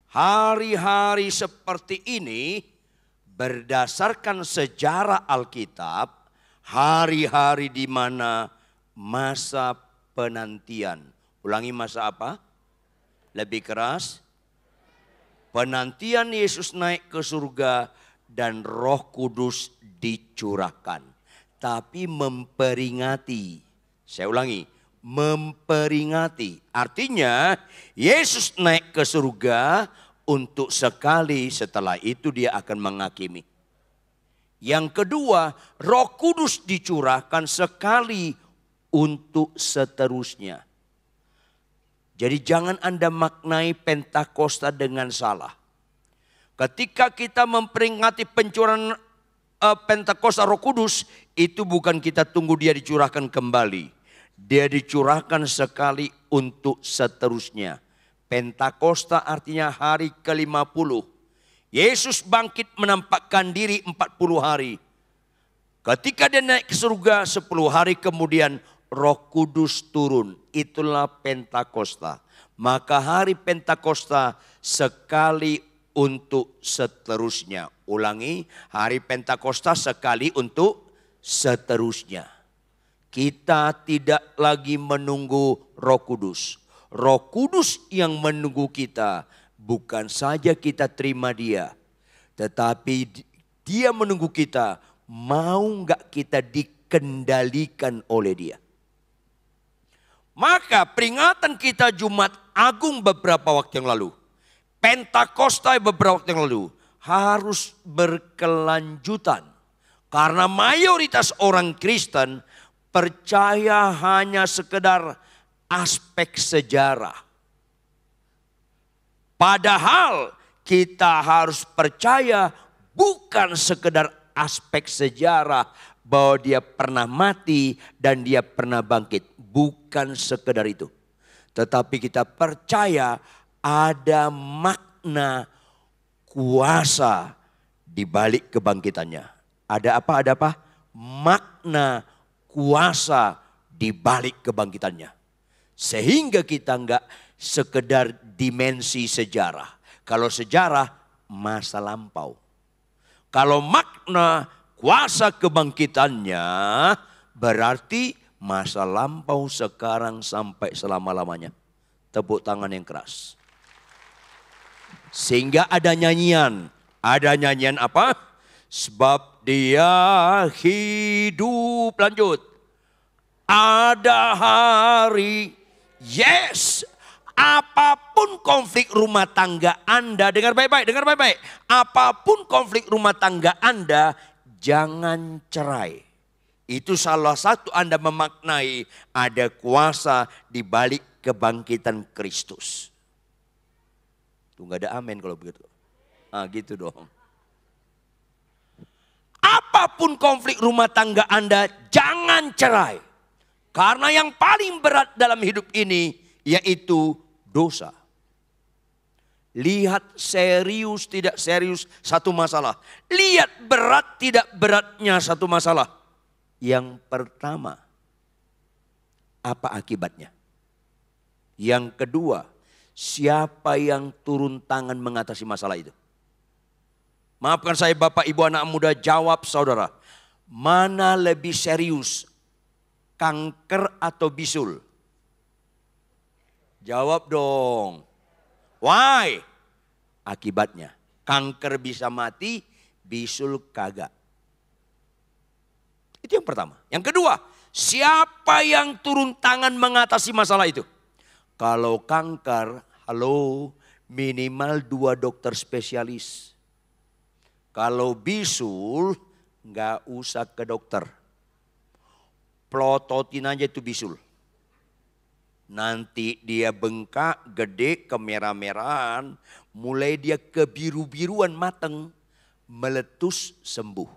Hari-hari seperti ini berdasarkan sejarah Alkitab, hari-hari di mana masa penantian. Ulangi, masa apa? Lebih keras. Penantian Yesus naik ke surga dan Roh Kudus dicurahkan. Tapi memperingati. Saya ulangi, memperingati. Artinya Yesus naik ke surga untuk sekali, setelah itu dia akan menghakimi. Yang kedua, Roh Kudus dicurahkan sekali untuk seterusnya. Jadi jangan Anda maknai Pentakosta dengan salah. Ketika kita memperingati pencurahan Pentakosta Roh Kudus, itu bukan kita tunggu dia dicurahkan kembali. Dia dicurahkan sekali untuk seterusnya. Pentakosta artinya hari ke-50. Yesus bangkit menampakkan diri 40 hari. Ketika dia naik ke surga 10 hari kemudian Roh Kudus turun. Itulah Pentakosta. Maka hari Pentakosta sekali untuk seterusnya. Ulangi, hari Pentakosta sekali untuk seterusnya. Kita tidak lagi menunggu Roh Kudus. Roh Kudus yang menunggu kita. Bukan saja kita terima dia. Tetapi dia menunggu kita. Mau enggak kita dikendalikan oleh dia. Maka peringatan kita Jumat Agung beberapa waktu yang lalu. Pentakosta beberapa waktu yang lalu. Harus berkelanjutan. Karena mayoritas orang Kristen percaya hanya sekedar aspek sejarah. Padahal kita harus percaya bukan sekedar aspek sejarah bahwa dia pernah mati dan dia pernah bangkit. Bukan sekedar itu. Tetapi kita percaya ada makna kuasa di balik kebangkitannya. Ada apa? Ada apa? Makna kuasa di balik kebangkitannya. Sehingga kita enggak sekedar dimensi sejarah. Kalau sejarah masa lampau. Kalau makna kuasa kebangkitannya berarti masa lampau sekarang sampai selama-lamanya. Tepuk tangan yang keras. Sehingga ada nyanyian. Ada nyanyian apa? Sebab dia hidup. Lanjut. Ada hari. Yes. Apapun konflik rumah tangga Anda. Dengar baik-baik, dengar baik-baik. Apapun konflik rumah tangga Anda. Jangan cerai. Itu salah satu Anda memaknai ada kuasa di balik kebangkitan Kristus. Tuh gak ada amin kalau begitu. Ah gitu dong. Apapun konflik rumah tangga Anda, jangan cerai. Karena yang paling berat dalam hidup ini yaitu dosa. Lihat serius tidak serius satu masalah. Lihat berat tidak beratnya satu masalah. Yang pertama, apa akibatnya? Yang kedua, siapa yang turun tangan mengatasi masalah itu? Maafkan saya Bapak Ibu anak muda, jawab saudara. Mana lebih serius, kanker atau bisul? Jawab dong. Why? Akibatnya, kanker bisa mati, bisul kagak. Itu yang pertama. Yang kedua, siapa yang turun tangan mengatasi masalah itu? Kalau kanker, halo, minimal 2 dokter spesialis. Kalau bisul, nggak usah ke dokter. Plototin aja itu bisul. Nanti dia bengkak, gede, kemerah-merahan, mulai dia kebiru-biruan mateng, meletus sembuh.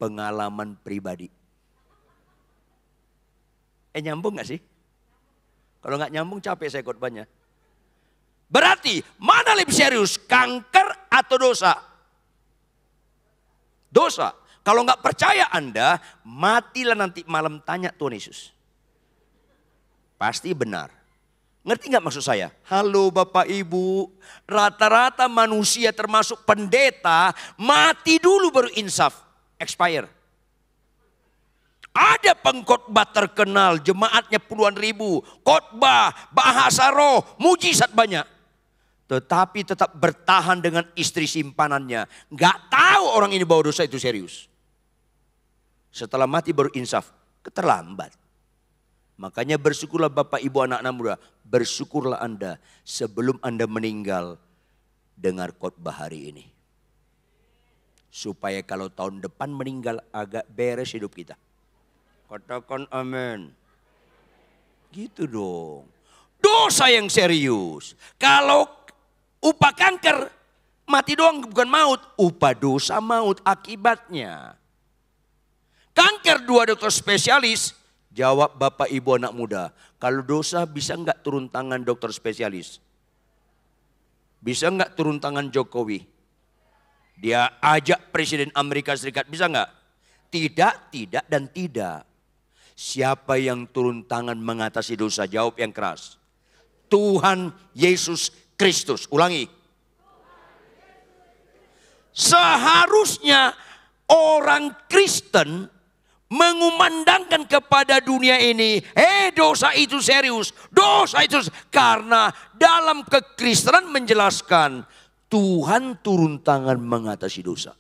Pengalaman pribadi. Nyambung gak sih? Kalau gak nyambung capek saya khotbahnya. Berarti mana lebih serius, kanker atau dosa? Dosa. Kalau gak percaya Anda, matilah nanti malam tanya Tuhan Yesus. Pasti benar. Ngerti nggak maksud saya? Halo Bapak Ibu, rata-rata manusia termasuk pendeta mati dulu baru insaf, expire. Ada pengkhotbah terkenal, jemaatnya puluhan ribu, khotbah, bahasa roh, mujizat banyak. Tetapi tetap bertahan dengan istri simpanannya. Nggak tahu orang ini bahwa dosa itu serius. Setelah mati baru insaf, keterlambat. Makanya bersyukurlah Bapak Ibu anak-anak muda. Bersyukurlah Anda sebelum Anda meninggal dengar khotbah hari ini. Supaya kalau tahun depan meninggal agak beres hidup kita. Katakan amin. Gitu dong. Dosa yang serius. Kalau upah kanker mati doang bukan maut. Upah dosa maut akibatnya. Kanker 2 dokter spesialis. Jawab Bapak Ibu anak muda, kalau dosa bisa enggak turun tangan dokter spesialis? Bisa enggak turun tangan Jokowi? Dia ajak Presiden Amerika Serikat, bisa enggak? Tidak, tidak, dan tidak. Siapa yang turun tangan mengatasi dosa? Jawab yang keras. Tuhan Yesus Kristus. Ulangi. Seharusnya orang Kristen mengumandangkan kepada dunia ini, dosa itu serius, dosa itu karena dalam kekristenan menjelaskan Tuhan turun tangan mengatasi dosa.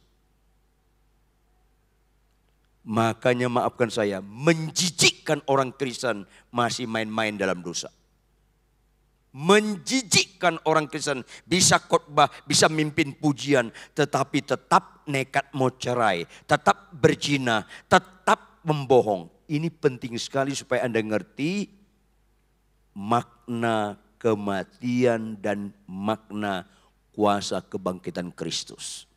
Makanya maafkan saya, menjijikkan orang Kristen masih main-main dalam dosa. Menjijikkan orang Kristen bisa khotbah, bisa mimpin pujian, tetapi tetap nekat mau cerai, tetap berzina, tetap membohong. Ini penting sekali supaya Anda ngerti makna kematian dan makna kuasa kebangkitan Kristus.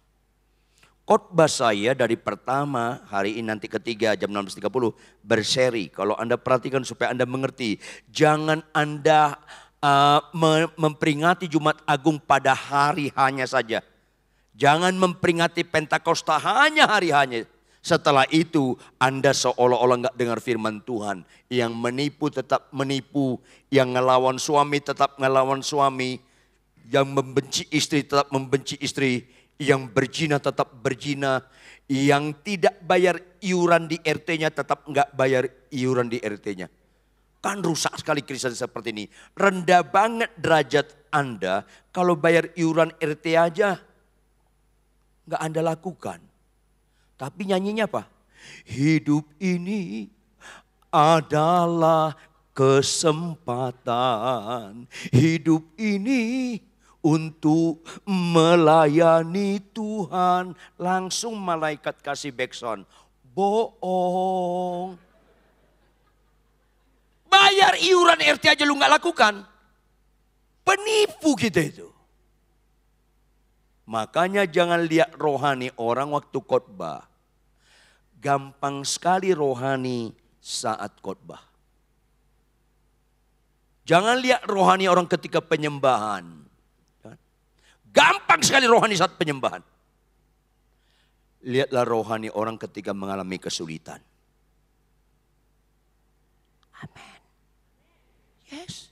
Khotbah saya dari pertama hari ini nanti ketiga jam 16.30 berseri. Kalau Anda perhatikan supaya Anda mengerti, jangan Anda memperingati Jumat Agung pada hari hanya saja. Jangan memperingati Pentakosta hanya hari hanya. Setelah itu Anda seolah-olah nggak dengar firman Tuhan. Yang menipu tetap menipu. Yang ngelawan suami tetap ngelawan suami. Yang membenci istri tetap membenci istri. Yang berzina tetap berzina. Yang tidak bayar iuran di RT-nya tetap nggak bayar iuran di RT-nya. Kan rusak sekali Kristen seperti ini. Rendah banget derajat Anda kalau bayar iuran RT aja nggak Anda lakukan. Tapi nyanyinya apa? Hidup ini adalah kesempatan. Hidup ini untuk melayani Tuhan. Langsung malaikat kasih backsound. Bohong. Bayar iuran RT aja lu gak lakukan. Penipu kita itu. Makanya jangan lihat rohani orang waktu khotbah. Gampang sekali rohani saat khotbah. Jangan lihat rohani orang ketika penyembahan. Gampang sekali rohani saat penyembahan. Lihatlah rohani orang ketika mengalami kesulitan. Amin. Yes.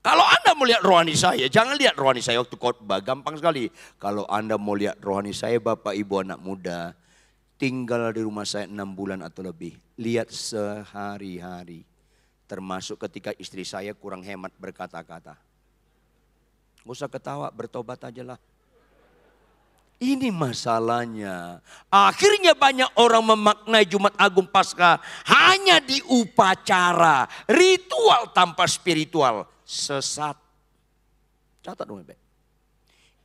Kalau Anda mau lihat rohani saya, jangan lihat rohani saya waktu khotbah. Gampang sekali. Kalau Anda mau lihat rohani saya, Bapak Ibu anak muda, tinggal di rumah saya 6 bulan atau lebih. Lihat sehari-hari. Termasuk ketika istri saya kurang hemat berkata-kata. Gak usah ketawa, bertobat aja lah. Ini masalahnya. Akhirnya banyak orang memaknai Jumat Agung Paskah hanya di upacara, ritual tanpa spiritual, sesat. Catat dong baik.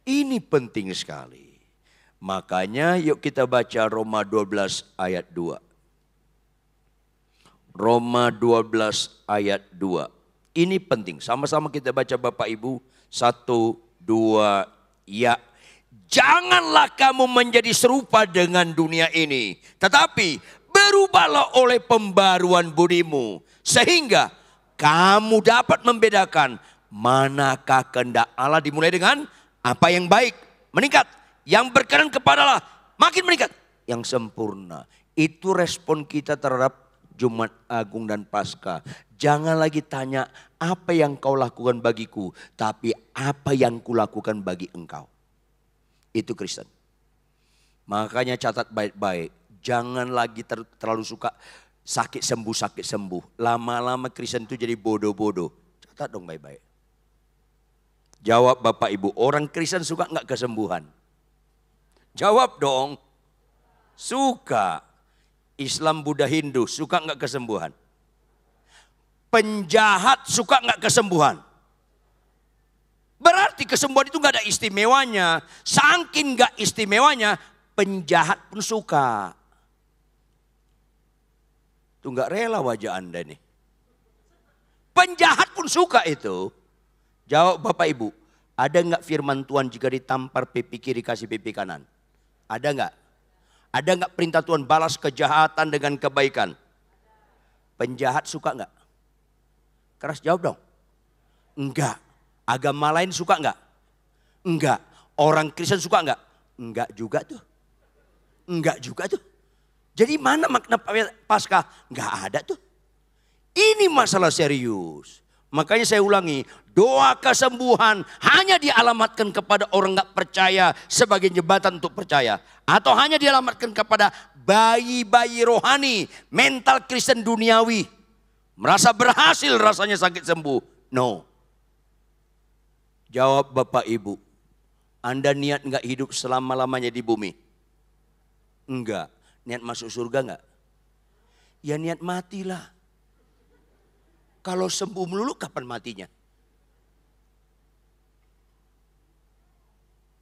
Ini penting sekali. Makanya yuk kita baca Roma 12 ayat 2. Roma 12 ayat 2. Ini penting. Sama-sama kita baca Bapak Ibu. 1, 2, ya. Janganlah kamu menjadi serupa dengan dunia ini. Tetapi berubahlah oleh pembaruan budimu. Sehingga kamu dapat membedakan manakah kehendak Allah. Dimulai dengan apa yang baik. Meningkat. Yang berkenan kepada Allah. Makin meningkat. Yang sempurna. Itu respon kita terhadap Jumat Agung dan Paskah. Jangan lagi tanya apa yang kau lakukan bagiku, tapi apa yang kulakukan bagi engkau. Itu Kristen. Makanya catat baik-baik, jangan lagi terlalu suka sakit sembuh. Lama-lama Kristen itu jadi bodoh-bodoh. Catat dong baik-baik. Jawab Bapak Ibu, orang Kristen suka nggak kesembuhan? Jawab dong. Suka. Islam, Buddha, Hindu suka nggak kesembuhan? Penjahat suka nggak kesembuhan? Berarti kesembuhan itu nggak ada istimewanya. Saking nggak istimewanya, penjahat pun suka. Itu nggak rela wajah Anda nih. Penjahat pun suka itu. Jawab Bapak Ibu, ada nggak firman Tuhan jika ditampar pipi kiri kasih pipi kanan? Ada nggak? Ada nggak perintah Tuhan balas kejahatan dengan kebaikan? Penjahat suka nggak? Keras jawab dong. Enggak. Agama lain suka nggak? Enggak. Orang Kristen suka nggak? Enggak juga tuh. Enggak juga tuh. Jadi mana makna Paskah? Enggak ada tuh. Ini masalah serius. Makanya saya ulangi, doa kesembuhan hanya dialamatkan kepada orang nggak percaya sebagai jembatan untuk percaya. Atau hanya dialamatkan kepada bayi-bayi rohani, mental Kristen duniawi. Merasa berhasil rasanya sakit sembuh. No. Jawab Bapak Ibu, Anda niat nggak hidup selama-lamanya di bumi? Enggak. Niat masuk surga enggak? Ya niat matilah. Kalau sembuh melulu kapan matinya?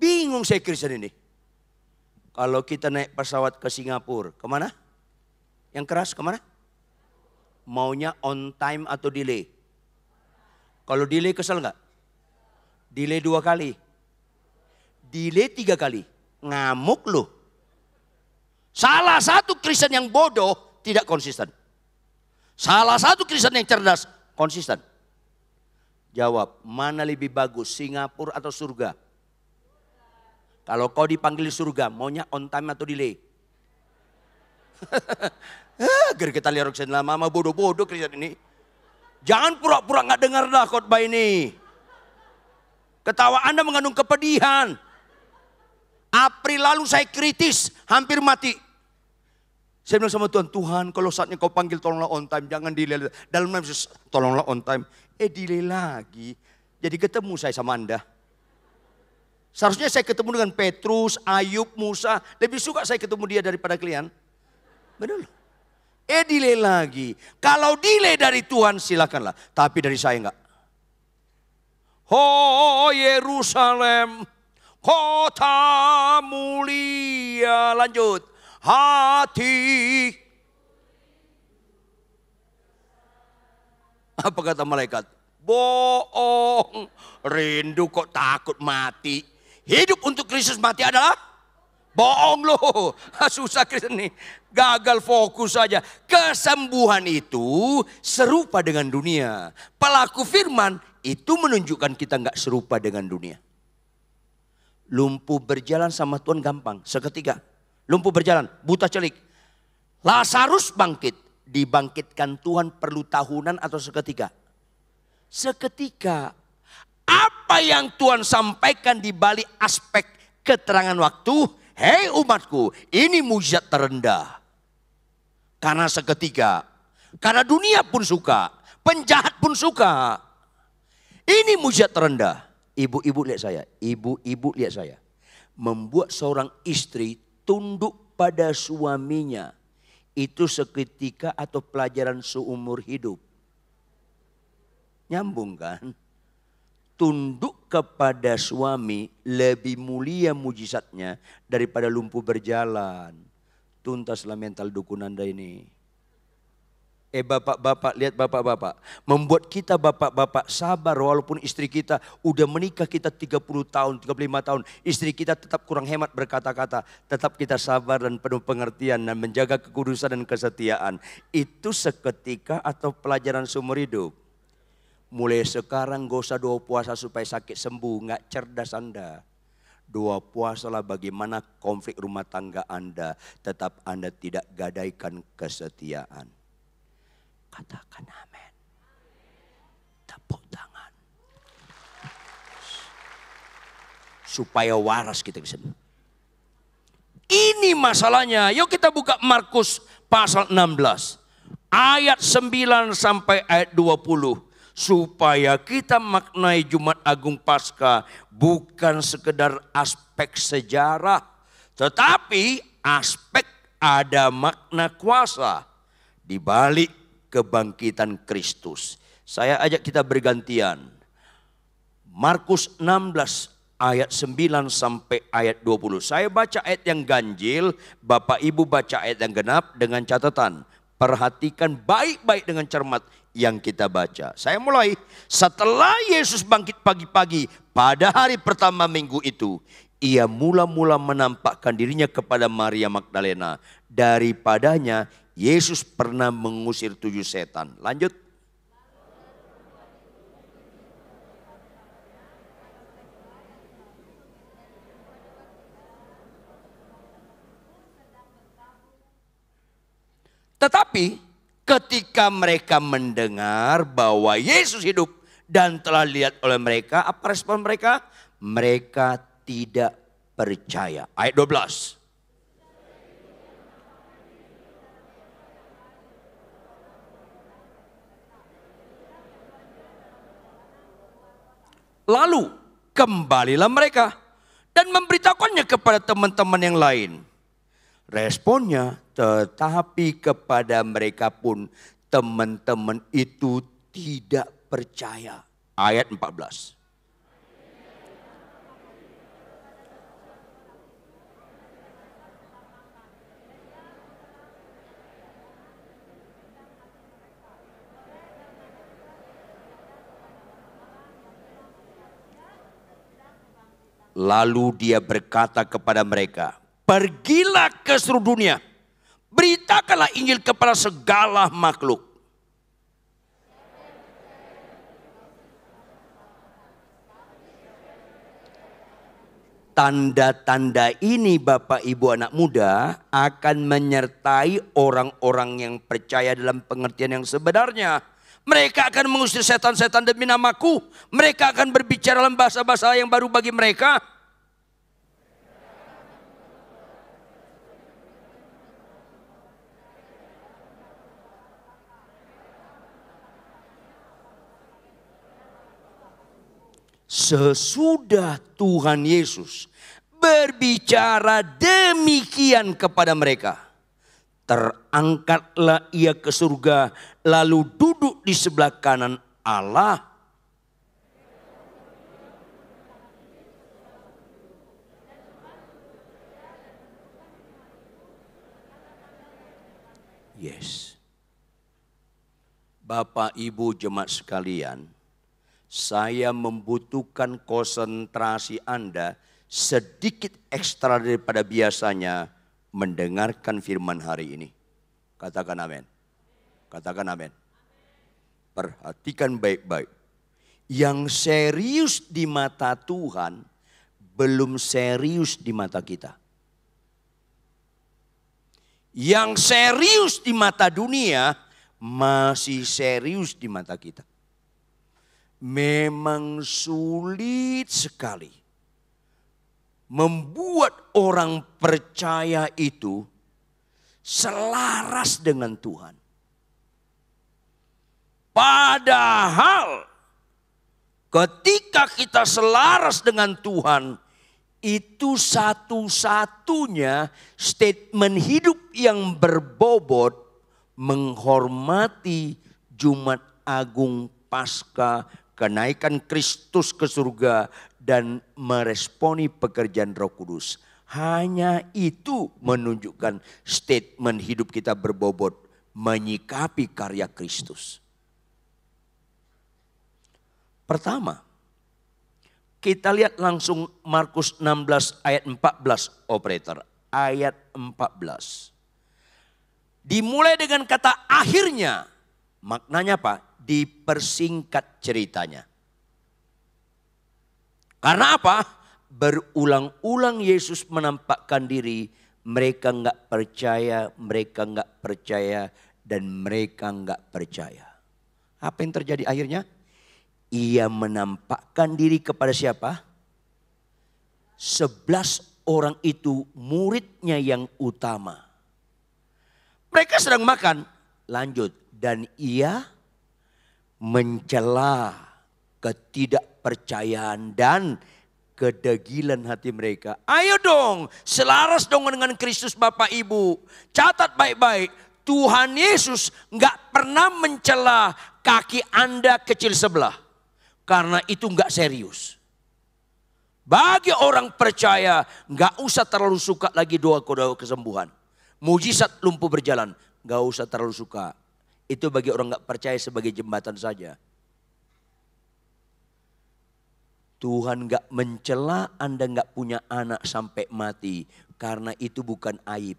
Bingung saya Kristen ini. Kalau kita naik pesawat ke Singapura, kemana? Yang keras kemana? Maunya on time atau delay? Kalau delay kesel nggak? Delay 2 kali. Delay 3 kali. Ngamuk loh. Salah satu Kristen yang bodoh tidak konsisten. Salah satu Kristen yang cerdas konsisten. Jawab, mana lebih bagus, Singapura atau surga? Kalau kau dipanggil surga, maunya on time atau delay? Agar kita lihat Kristen lama bodoh-bodoh Kristen ini. Jangan pura-pura nggak dengar dah khotbah ini. Ketawa Anda mengandung kepedihan. April lalu saya kritis, hampir mati. Saya bilang sama Tuhan, Tuhan kalau saatnya kau panggil tolonglah on time, jangan delay. Dalam nama Yesus, tolonglah on time. Delay lagi. Jadi ketemu saya sama Anda. Seharusnya saya ketemu dengan Petrus, Ayub, Musa. Lebih suka saya ketemu dia daripada kalian. Benar. Delay lagi. Kalau delay dari Tuhan silakanlah. Tapi dari saya enggak. Oh Yerusalem, kota mulia. Lanjut. Hati. Apa kata malaikat? Bohong. Rindu kok takut mati. Hidup untuk Kristus, mati adalah bohong loh. Susah Kristen nih. Gagal fokus saja. Kesembuhan itu serupa dengan dunia. Pelaku firman itu menunjukkan kita nggak serupa dengan dunia. Lumpuh berjalan sama Tuhan gampang. Seketika. Lumpuh berjalan, buta celik. Lazarus bangkit. Dibangkitkan Tuhan perlu tahunan atau seketika? Seketika. Apa yang Tuhan sampaikan di balik aspek keterangan waktu? Hei umatku, ini mujizat terendah. Karena seketika. Karena dunia pun suka. Penjahat pun suka. Ini mujizat terendah. Ibu-ibu lihat saya. Ibu-ibu lihat saya. Membuat seorang istri tunduk pada suaminya. Itu seketika atau pelajaran seumur hidup. Nyambung kan? Tunduk kepada suami lebih mulia mujizatnya daripada lumpuh berjalan. Tuntaslah mental dukun Anda ini. Bapak-bapak, lihat bapak-bapak. Membuat kita bapak-bapak sabar walaupun istri kita udah menikah kita 30 tahun, 35 tahun. Istri kita tetap kurang hemat berkata-kata. Tetap kita sabar dan penuh pengertian dan menjaga kekudusan dan kesetiaan. Itu seketika atau pelajaran seumur hidup. Mulai sekarang gak usah doa puasa supaya sakit sembuh. Gak cerdas Anda. Doa puasalah bagaimana konflik rumah tangga Anda. Tetap Anda tidak gadaikan kesetiaan. Katakan amin. tepuk tangan. Supaya waras kita ke sini. Ini masalahnya. Yuk kita buka Markus pasal 16. Ayat 9 sampai ayat 20. Supaya kita maknai Jumat Agung Paskah bukan sekedar aspek sejarah. Tetapi aspek ada makna kuasa di balik kebangkitan Kristus. Saya ajak kita bergantian. Markus 16 ayat 9 sampai ayat 20. Saya baca ayat yang ganjil, Bapak Ibu baca ayat yang genap dengan catatan. Perhatikan baik-baik dengan cermat yang kita baca. Saya mulai. Setelah Yesus bangkit pagi-pagi pada hari pertama minggu itu, ia mula-mula menampakkan dirinya kepada Maria Magdalena. Daripadanya Yesus pernah mengusir 7 setan. Lanjut. Tetapi ketika mereka mendengar bahwa Yesus hidup dan telah dilihat oleh mereka, apa respon mereka? Mereka tidak percaya. Ayat 12. Lalu kembalilah mereka dan memberitakannya kepada teman-teman yang lain. Responnya, tetapi kepada mereka pun teman-teman itu tidak percaya. Ayat 14. Lalu dia berkata kepada mereka, pergilah ke seluruh dunia, beritakanlah Injil kepada segala makhluk. Tanda-tanda ini Bapak Ibu anak muda akan menyertai orang-orang yang percaya dalam pengertian yang sebenarnya. Mereka akan mengusir setan-setan demi namaku. Mereka akan berbicara dalam bahasa-bahasa yang baru bagi mereka. Sesudah Tuhan Yesus berbicara demikian kepada mereka, terangkatlah ia ke surga, lalu duduk di sebelah kanan Allah. Yes. Bapak Ibu jemaat sekalian, saya membutuhkan konsentrasi Anda sedikit ekstra daripada biasanya mendengarkan firman hari ini. Katakan amin. Katakan amin. Perhatikan baik-baik. Yang serius di mata Tuhan belum serius di mata kita. Yang serius di mata dunia masih serius di mata kita. Memang sulit sekali membuat orang percaya itu selaras dengan Tuhan. Padahal ketika kita selaras dengan Tuhan, itu satu-satunya statement hidup yang berbobot menghormati Jumat Agung Paskah, kenaikan Kristus ke surga, dan meresponi pekerjaan Roh Kudus. Hanya itu menunjukkan statement hidup kita berbobot menyikapi karya Kristus. Pertama, kita lihat langsung Markus 16 ayat 14 operator. Ayat 14. Dimulai dengan kata akhirnya. Maknanya apa? Dipersingkat ceritanya. Karena apa? Berulang-ulang Yesus menampakkan diri. Mereka enggak percaya, mereka enggak percaya, dan mereka enggak percaya. Apa yang terjadi akhirnya? Ia menampakkan diri kepada siapa? 11 orang itu muridnya yang utama. Mereka sedang makan, lanjut. Dan ia mencela ketidakpercayaan dan kedegilan hati mereka. Ayo dong, selaras dong dengan Kristus Bapak Ibu. Catat baik-baik, Tuhan Yesus gak pernah mencela kaki Anda kecil sebelah. Karena itu gak serius. Bagi orang percaya gak usah terlalu suka lagi doa kesembuhan. Mujizat lumpuh berjalan, gak usah terlalu suka. Itu bagi orang gak percaya sebagai jembatan saja. Tuhan gak mencela Anda gak punya anak sampai mati. Karena itu bukan aib.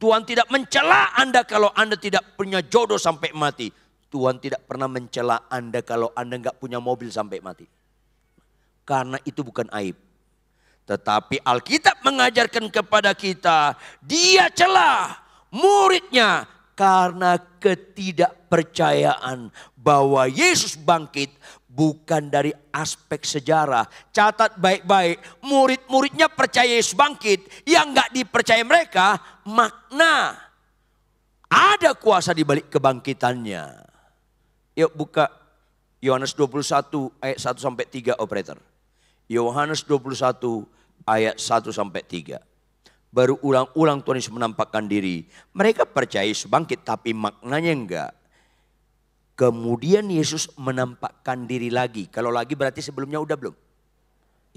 Tuhan tidak mencela Anda kalau Anda tidak punya jodoh sampai mati. Tuhan tidak pernah mencela Anda kalau Anda gak punya mobil sampai mati. Karena itu bukan aib. Tetapi Alkitab mengajarkan kepada kita, dia celah muridnya karena ketidakpercayaan bahwa Yesus bangkit bukan dari aspek sejarah. Catat baik-baik, murid-muridnya percaya Yesus bangkit, yang gak dipercaya mereka makna. Ada kuasa di balik kebangkitannya. Yuk buka Yohanes 21 ayat 1 sampai 3 operator. Yohanes 21 ayat 1 sampai 3. Baru ulang-ulang Tuhan Yesus menampakkan diri. Mereka percaya Yesus bangkit tapi maknanya enggak. Kemudian Yesus menampakkan diri lagi. Kalau lagi berarti sebelumnya udah belum?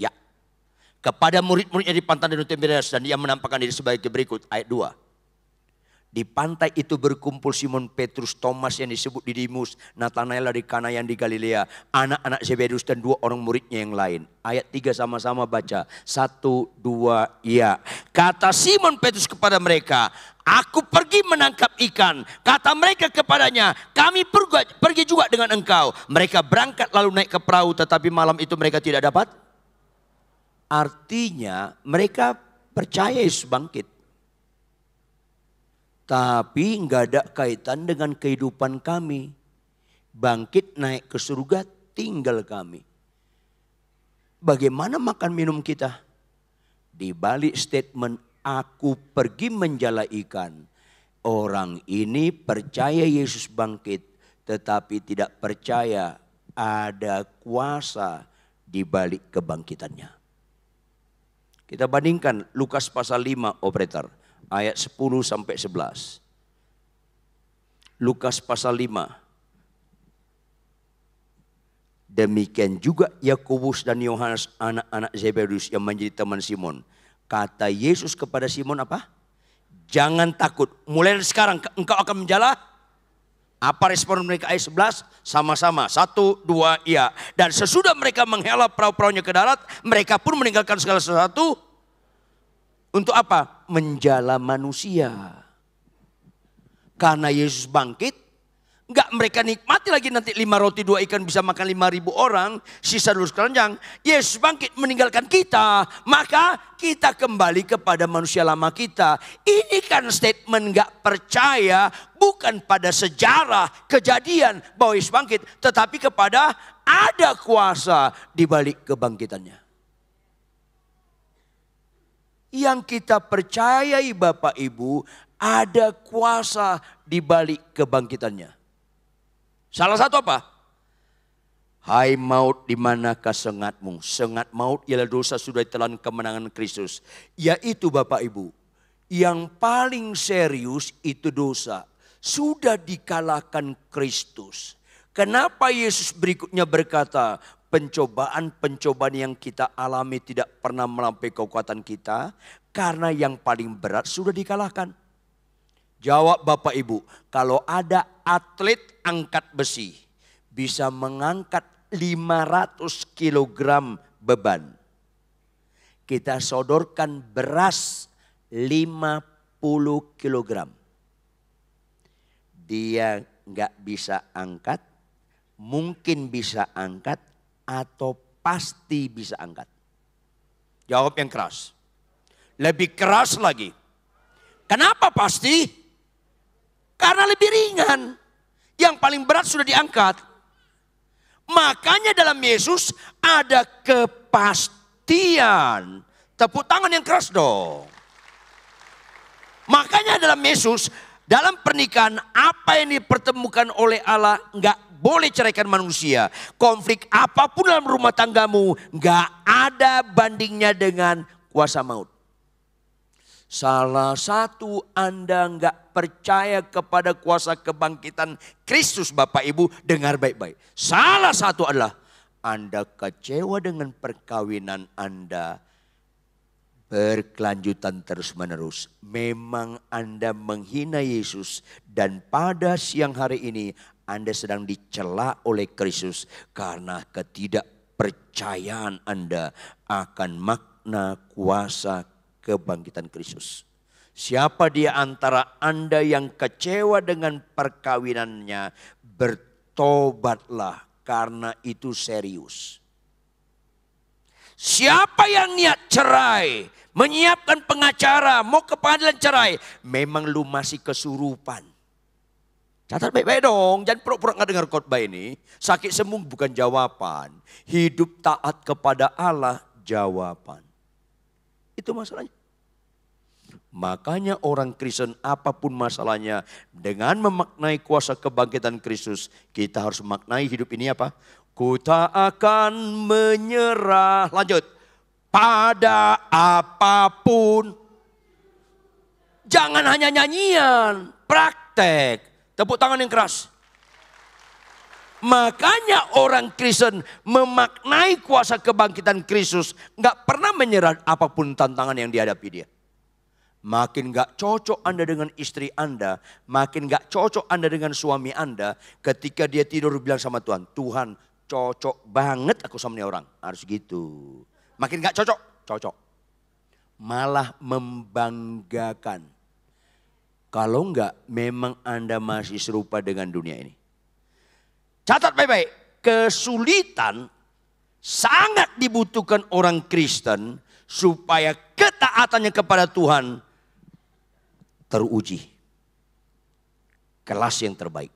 Ya. Kepada murid-muridnya di pantai Danau Tiberias dan dia menampakkan diri sebagai berikut ayat 2. Di pantai itu berkumpul Simon Petrus, Thomas yang disebut Didimus, Nathanael dari Kana yang di Galilea, anak-anak Zebedus dan 2 orang muridnya yang lain. Ayat 3 sama-sama baca. 1, 2, ya. Kata Simon Petrus kepada mereka, aku pergi menangkap ikan. Kata mereka kepadanya, kami pergi juga dengan engkau. Mereka berangkat lalu naik ke perahu, tetapi malam itu mereka tidak dapat. Artinya mereka percaya Yesus bangkit. Tapi nggak ada kaitan dengan kehidupan kami. Bangkit naik ke surga, tinggal kami. Bagaimana makan minum kita? Di balik statement aku pergi menjala ikan. Orang ini percaya Yesus bangkit. Tetapi tidak percaya ada kuasa di balik kebangkitannya. Kita bandingkan Lukas pasal 5 operator. Ayat 10 sampai 11. Lukas pasal 5. Demikian juga Yakobus dan Yohanes anak-anak Zebedus yang menjadi teman Simon. Kata Yesus kepada Simon apa? Jangan takut. Mulai dari sekarang engkau akan menjala. Apa respon mereka ayat 11? Sama-sama. 1, 2, iya. Dan sesudah mereka menghela perahu-perahunya ke darat. Mereka pun meninggalkan segala sesuatu. Untuk apa? Menjala manusia. Karena Yesus bangkit, enggak mereka nikmati lagi nanti 5 roti 2 ikan bisa makan 5.000 orang, sisa 2 keranjang. Yesus bangkit meninggalkan kita, maka kita kembali kepada manusia lama kita. Ini kan statement enggak percaya bukan pada sejarah kejadian bahwa Yesus bangkit, tetapi kepada ada kuasa di balik kebangkitannya. Yang kita percayai Bapak Ibu, ada kuasa di balik kebangkitannya. Salah satu apa? Hai maut, di manakah sengatmu? Sengat maut ialah dosa sudah ditelan kemenangan Kristus. Yaitu Bapak Ibu, yang paling serius itu dosa. Sudah dikalahkan Kristus. Kenapa Yesus berikutnya berkata, pencobaan-pencobaan yang kita alami tidak pernah melampaui kekuatan kita. Karena yang paling berat sudah dikalahkan. Jawab Bapak Ibu, kalau ada atlet angkat besi bisa mengangkat 500 kilogram beban. Kita sodorkan beras 50 kilogram. Dia nggak bisa angkat, mungkin bisa angkat, atau pasti bisa angkat. Jawab yang keras. Lebih keras lagi. Kenapa pasti? Karena lebih ringan. Yang paling berat sudah diangkat. Makanya dalam Yesus ada kepastian. Tepuk tangan yang keras dong. Makanya dalam Yesus, dalam pernikahan apa yang dipertemukan oleh Allah nggak boleh ceraikan manusia. Konflik apapun dalam rumah tanggamu nggak ada bandingnya dengan kuasa maut. Salah satu Anda nggak percaya kepada kuasa kebangkitan Kristus, Bapak Ibu, dengar baik-baik. Salah satu adalah Anda kecewa dengan perkawinan Anda berkelanjutan terus-menerus. Memang Anda menghina Yesus dan pada siang hari ini Anda sedang dicela oleh Kristus karena ketidakpercayaan Anda akan makna kuasa kebangkitan Kristus. Siapa di antara Anda yang kecewa dengan perkawinannya, bertobatlah karena itu serius. Siapa yang niat cerai, menyiapkan pengacara, mau ke pengadilan cerai, memang lu masih kesurupan. Catat baik-baik dong, jangan pura-pura nggak dengar khotbah ini. Sakit sembuh bukan jawaban, hidup taat kepada Allah jawaban. Itu masalahnya. Makanya orang Kristen apapun masalahnya, dengan memaknai kuasa kebangkitan Kristus, kita harus memaknai hidup ini apa? Ku tak akan menyerah, lanjut, pada apapun. Jangan hanya nyanyian, praktek. Tepuk tangan yang keras. Makanya orang Kristen memaknai kuasa kebangkitan Kristus, gak pernah menyerah apapun tantangan yang dihadapi dia. Makin gak cocok Anda dengan istri Anda, makin gak cocok Anda dengan suami Anda, ketika dia tidur bilang sama Tuhan, Tuhan cocok banget aku sama ini orang. Harus gitu. Makin gak cocok, cocok. Malah membanggakan. Kalau enggak, memang Anda masih serupa dengan dunia ini. Catat baik-baik, kesulitan sangat dibutuhkan orang Kristen supaya ketaatannya kepada Tuhan teruji. Kelas yang terbaik.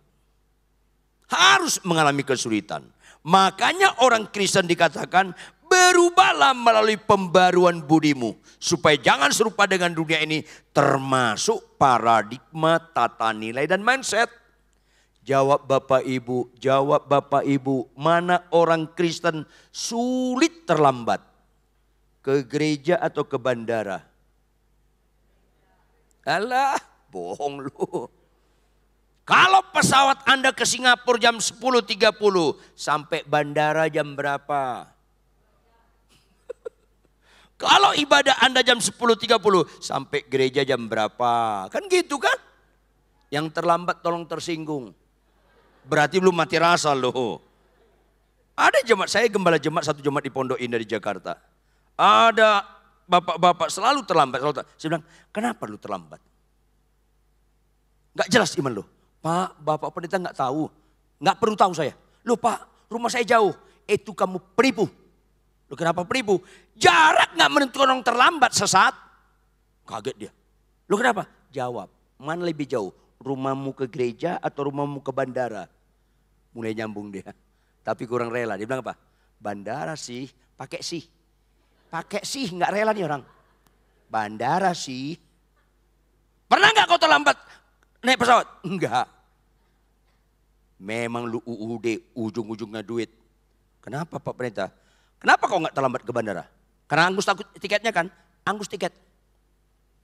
Harus mengalami kesulitan. Makanya orang Kristen dikatakan berubahlah melalui pembaruan budimu. Supaya jangan serupa dengan dunia ini. Termasuk paradigma, tata nilai dan mindset. Jawab Bapak Ibu, mana orang Kristen sulit terlambat? Ke gereja atau ke bandara? Alah, bohong lu. Kalau pesawat Anda ke Singapura jam 10.30, sampai bandara jam berapa? Kalau ibadah Anda jam 10.30, sampai gereja jam berapa? Kan gitu kan? Yang terlambat tolong tersinggung. Berarti belum mati rasa loh. Ada jemaat, saya gembala jemaat satu jemaat di Pondok Indah di Jakarta. Ada bapak-bapak selalu terlambat. Saya bilang, kenapa lu terlambat? Gak jelas iman lu. Pak, bapak pendeta gak tahu. Gak perlu tahu saya. Lu Pak, rumah saya jauh. Itu kamu penipu. Lu kenapa penipu? Jarak gak menentukan orang terlambat sesat. Kaget dia. Lu kenapa? Jawab, mana lebih jauh? Rumahmu ke gereja atau rumahmu ke bandara? Mulai nyambung dia. Tapi kurang rela. Dia bilang apa? Bandara sih, pakai sih. Pakai sih, nggak rela nih orang. Bandara sih. Pernah nggak kau terlambat naik pesawat? Enggak. Memang lu UUD, ujung-ujungnya duit. Kenapa Pak Pendeta? Kenapa kau nggak terlambat ke bandara? Karena anggus takut tiketnya kan? Anggus tiket.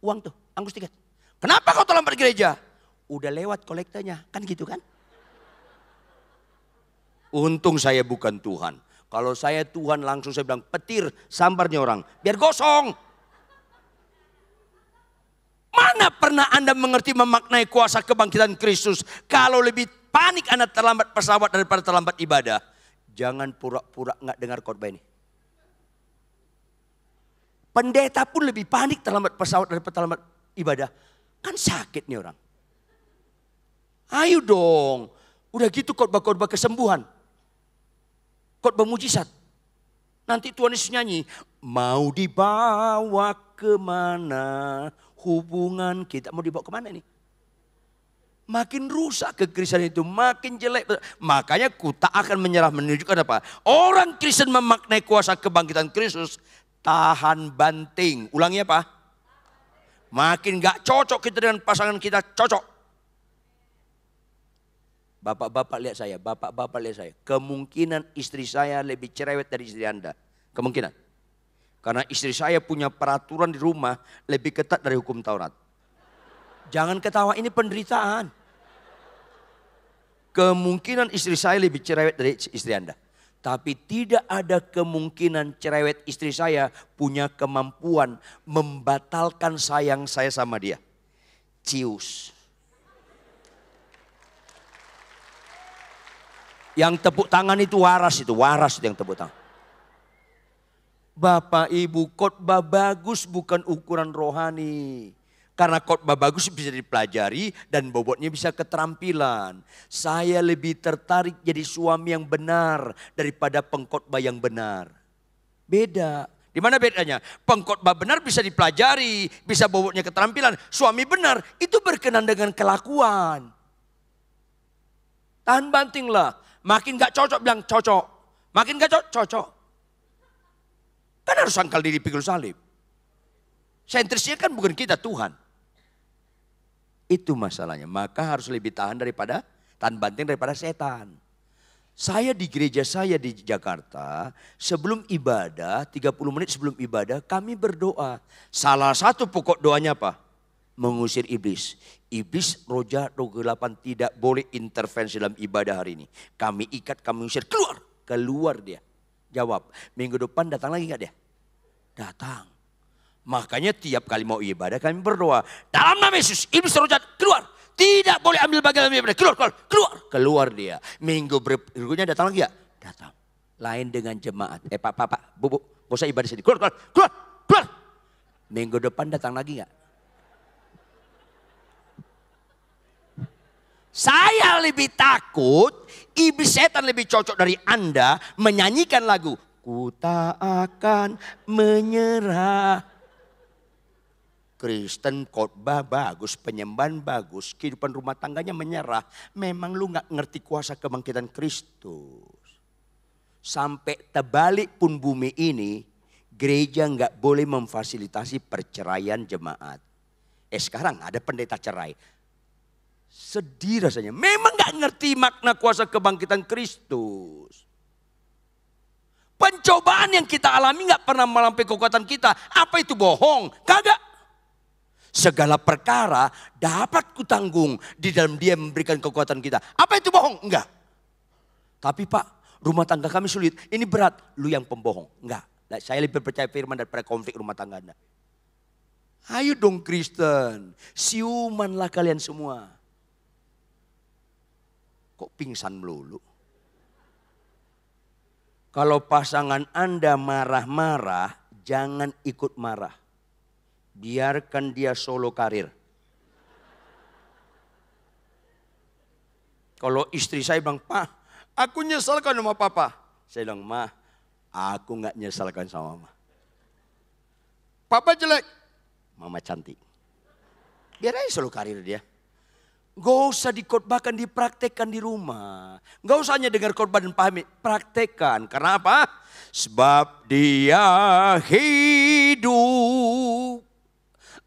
Uang tuh, anggus tiket. Kenapa kau terlambat gereja? Udah lewat kolektanya, kan gitu kan? Untung saya bukan Tuhan. Kalau saya Tuhan langsung saya bilang petir sambarnya orang. Biar gosong. Mana pernah Anda mengerti memaknai kuasa kebangkitan Kristus. Kalau lebih panik Anda terlambat pesawat daripada terlambat ibadah. Jangan pura-pura nggak dengar khotbah ini. Pendeta pun lebih panik terlambat pesawat daripada terlambat ibadah. Kan sakit nih orang. Ayo dong. Udah gitu khotbah-khotbah kesembuhan. Khotbah mujizat. Nanti Tuhan Yesus nyanyi. Mau dibawa kemana hubungan kita. Mau dibawa kemana ini? Makin rusak kekristenan itu, makin jelek. Makanya ku tak akan menyerah, menunjukkan apa? Orang Kristen memaknai kuasa kebangkitan Kristus, tahan banting. Ulangi apa? Makin gak cocok kita dengan pasangan kita, cocok. Bapak-bapak lihat saya, bapak-bapak lihat saya. Kemungkinan istri saya lebih cerewet dari istri Anda. Kemungkinan. Karena istri saya punya peraturan di rumah lebih ketat dari hukum Taurat. Jangan ketawa, ini penderitaan. Kemungkinan istri saya lebih cerewet dari istri Anda. Tapi tidak ada kemungkinan cerewet istri saya punya kemampuan membatalkan sayang saya sama dia. Cius. Yang tepuk tangan itu waras itu yang tepuk tangan. Bapak Ibu, khotbah bagus bukan ukuran rohani. Karena khotbah bagus bisa dipelajari dan bobotnya bisa keterampilan. Saya lebih tertarik jadi suami yang benar daripada pengkhotbah yang benar. Beda. Di mana bedanya? Pengkhotbah benar bisa dipelajari, bisa bobotnya keterampilan. Suami benar itu berkenan dengan kelakuan. Tahan bantinglah. Makin gak cocok bilang cocok. Makin gak cocok, cocok. Kan harus sangkal diri pikul salib. Sentrisnya kan bukan kita, Tuhan. Itu masalahnya. Maka harus lebih tahan banting daripada setan. Saya di gereja saya di Jakarta, sebelum ibadah, 30 menit sebelum ibadah, kami berdoa. Salah satu pokok doanya apa? Mengusir iblis. Iblis roja 28 tidak boleh intervensi dalam ibadah hari ini. Kami ikat, kami usir, keluar. Keluar dia. Jawab, minggu depan datang lagi gak dia? Datang. Makanya tiap kali mau ibadah kami berdoa. Dalam nama Yesus, iblis roja keluar. Tidak boleh ambil bagian dalam ibadah. Keluar, keluar, keluar. Keluar dia. Minggu berikutnya datang lagi ya? Datang. Lain dengan jemaat. Pak, bu, gak usah ibadah sini. Keluar, keluar, keluar, keluar. Minggu depan datang lagi gak? Saya lebih takut, iblis setan lebih cocok dari Anda menyanyikan lagu. Ku tak akan menyerah. Kristen khotbah bagus, penyembahan bagus, kehidupan rumah tangganya menyerah. Memang lu gak ngerti kuasa kebangkitan Kristus. Sampai terbalik pun bumi ini, gereja gak boleh memfasilitasi perceraian jemaat. Sekarang ada pendeta cerai. Sedih rasanya. Memang gak ngerti makna kuasa kebangkitan Kristus. Pencobaan yang kita alami gak pernah melampaui kekuatan kita. Apa itu bohong? Kagak. Segala perkara dapat kutanggung di dalam dia memberikan kekuatan kita. Apa itu bohong? Enggak. Tapi Pak, rumah tangga kami sulit. Ini berat. Lu yang pembohong. Enggak. Saya lebih percaya firman daripada konflik rumah tangga Anda. Ayo dong Kristen. Siumanlah kalian semua. Kok pingsan melulu? Kalau pasangan Anda marah-marah, jangan ikut marah. Biarkan dia solo karir. Kalau istri saya bilang, Pak, aku nyesalkan sama papa. Saya bilang, Ma, aku gak nyesalkan sama Mama. Papa jelek, Mama cantik. Biar aja solo karir dia. Gak usah dikhotbahkan, dipraktekkan di rumah. Gak usah hanya dengar khotbah dan pahami. Praktekkan. Karena apa? Sebab dia hidup.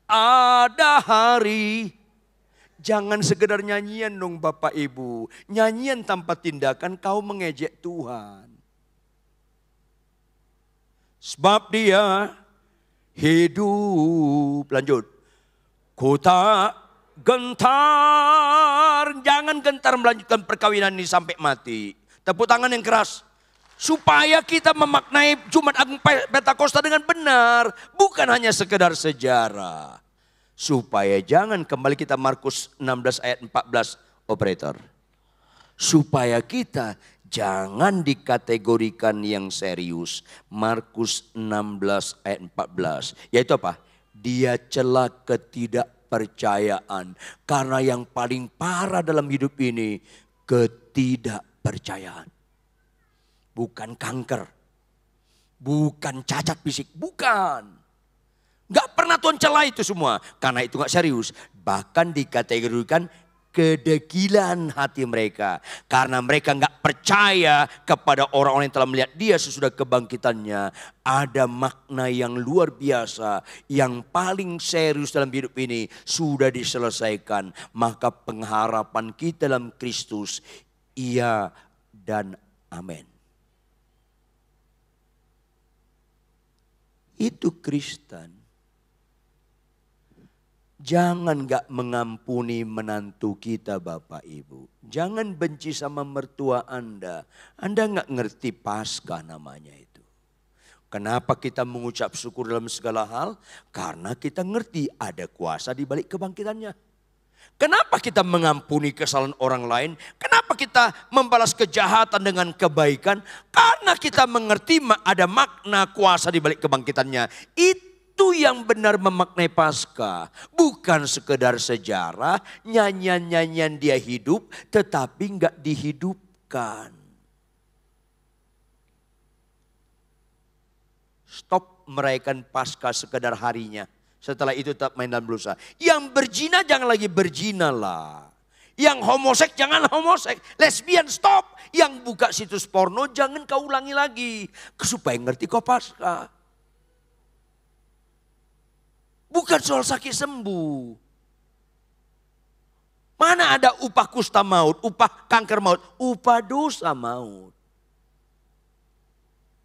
Ada hari. Jangan sekedar nyanyian dong Bapak Ibu. Nyanyian tanpa tindakan kau mengejek Tuhan. Sebab dia hidup. Lanjut. Ku tak gentar, jangan gentar melanjutkan perkawinan ini sampai mati. Tepuk tangan yang keras. Supaya kita memaknai Jumat Agung Pentakosta dengan benar. Bukan hanya sekedar sejarah. Supaya jangan, kembali kita Markus 16 ayat 14 operator. Supaya kita jangan dikategorikan yang serius. Markus 16 ayat 14. Yaitu apa? Dia celah ketidakpercayaan. Karena yang paling parah dalam hidup ini ketidakpercayaan. Bukan kanker. Bukan cacat fisik. Bukan. Gak pernah Tuhan celah itu semua. Karena itu gak serius. Bahkan dikategorikan kedegilan hati mereka. Karena mereka nggak percaya kepada orang-orang yang telah melihat dia sesudah kebangkitannya. Ada makna yang luar biasa, yang paling serius dalam hidup ini sudah diselesaikan. Maka pengharapan kita dalam Kristus, iya dan amin. Itu Kristen. Jangan gak mengampuni menantu kita Bapak Ibu. Jangan benci sama mertua Anda. Anda gak ngerti Paskah namanya itu. Kenapa kita mengucap syukur dalam segala hal? Karena kita ngerti ada kuasa di balik kebangkitannya. Kenapa kita mengampuni kesalahan orang lain? Kenapa kita membalas kejahatan dengan kebaikan? Karena kita mengerti ada makna kuasa di balik kebangkitannya. Itu yang benar memaknai Paskah. Bukan sekedar sejarah, nyanyian-nyanyian dia hidup tetapi enggak dihidupkan. Stop merayakan Paskah sekedar harinya. Setelah itu tetap main dalam dosa. Yang berzina jangan lagi berzina lah. Yang homoseks jangan homoseks. Lesbian stop. Yang buka situs porno jangan kau ulangi lagi. Supaya ngerti kau Paskah. Bukan soal sakit sembuh. Mana ada upah kusta maut, upah kanker maut, upah dosa maut.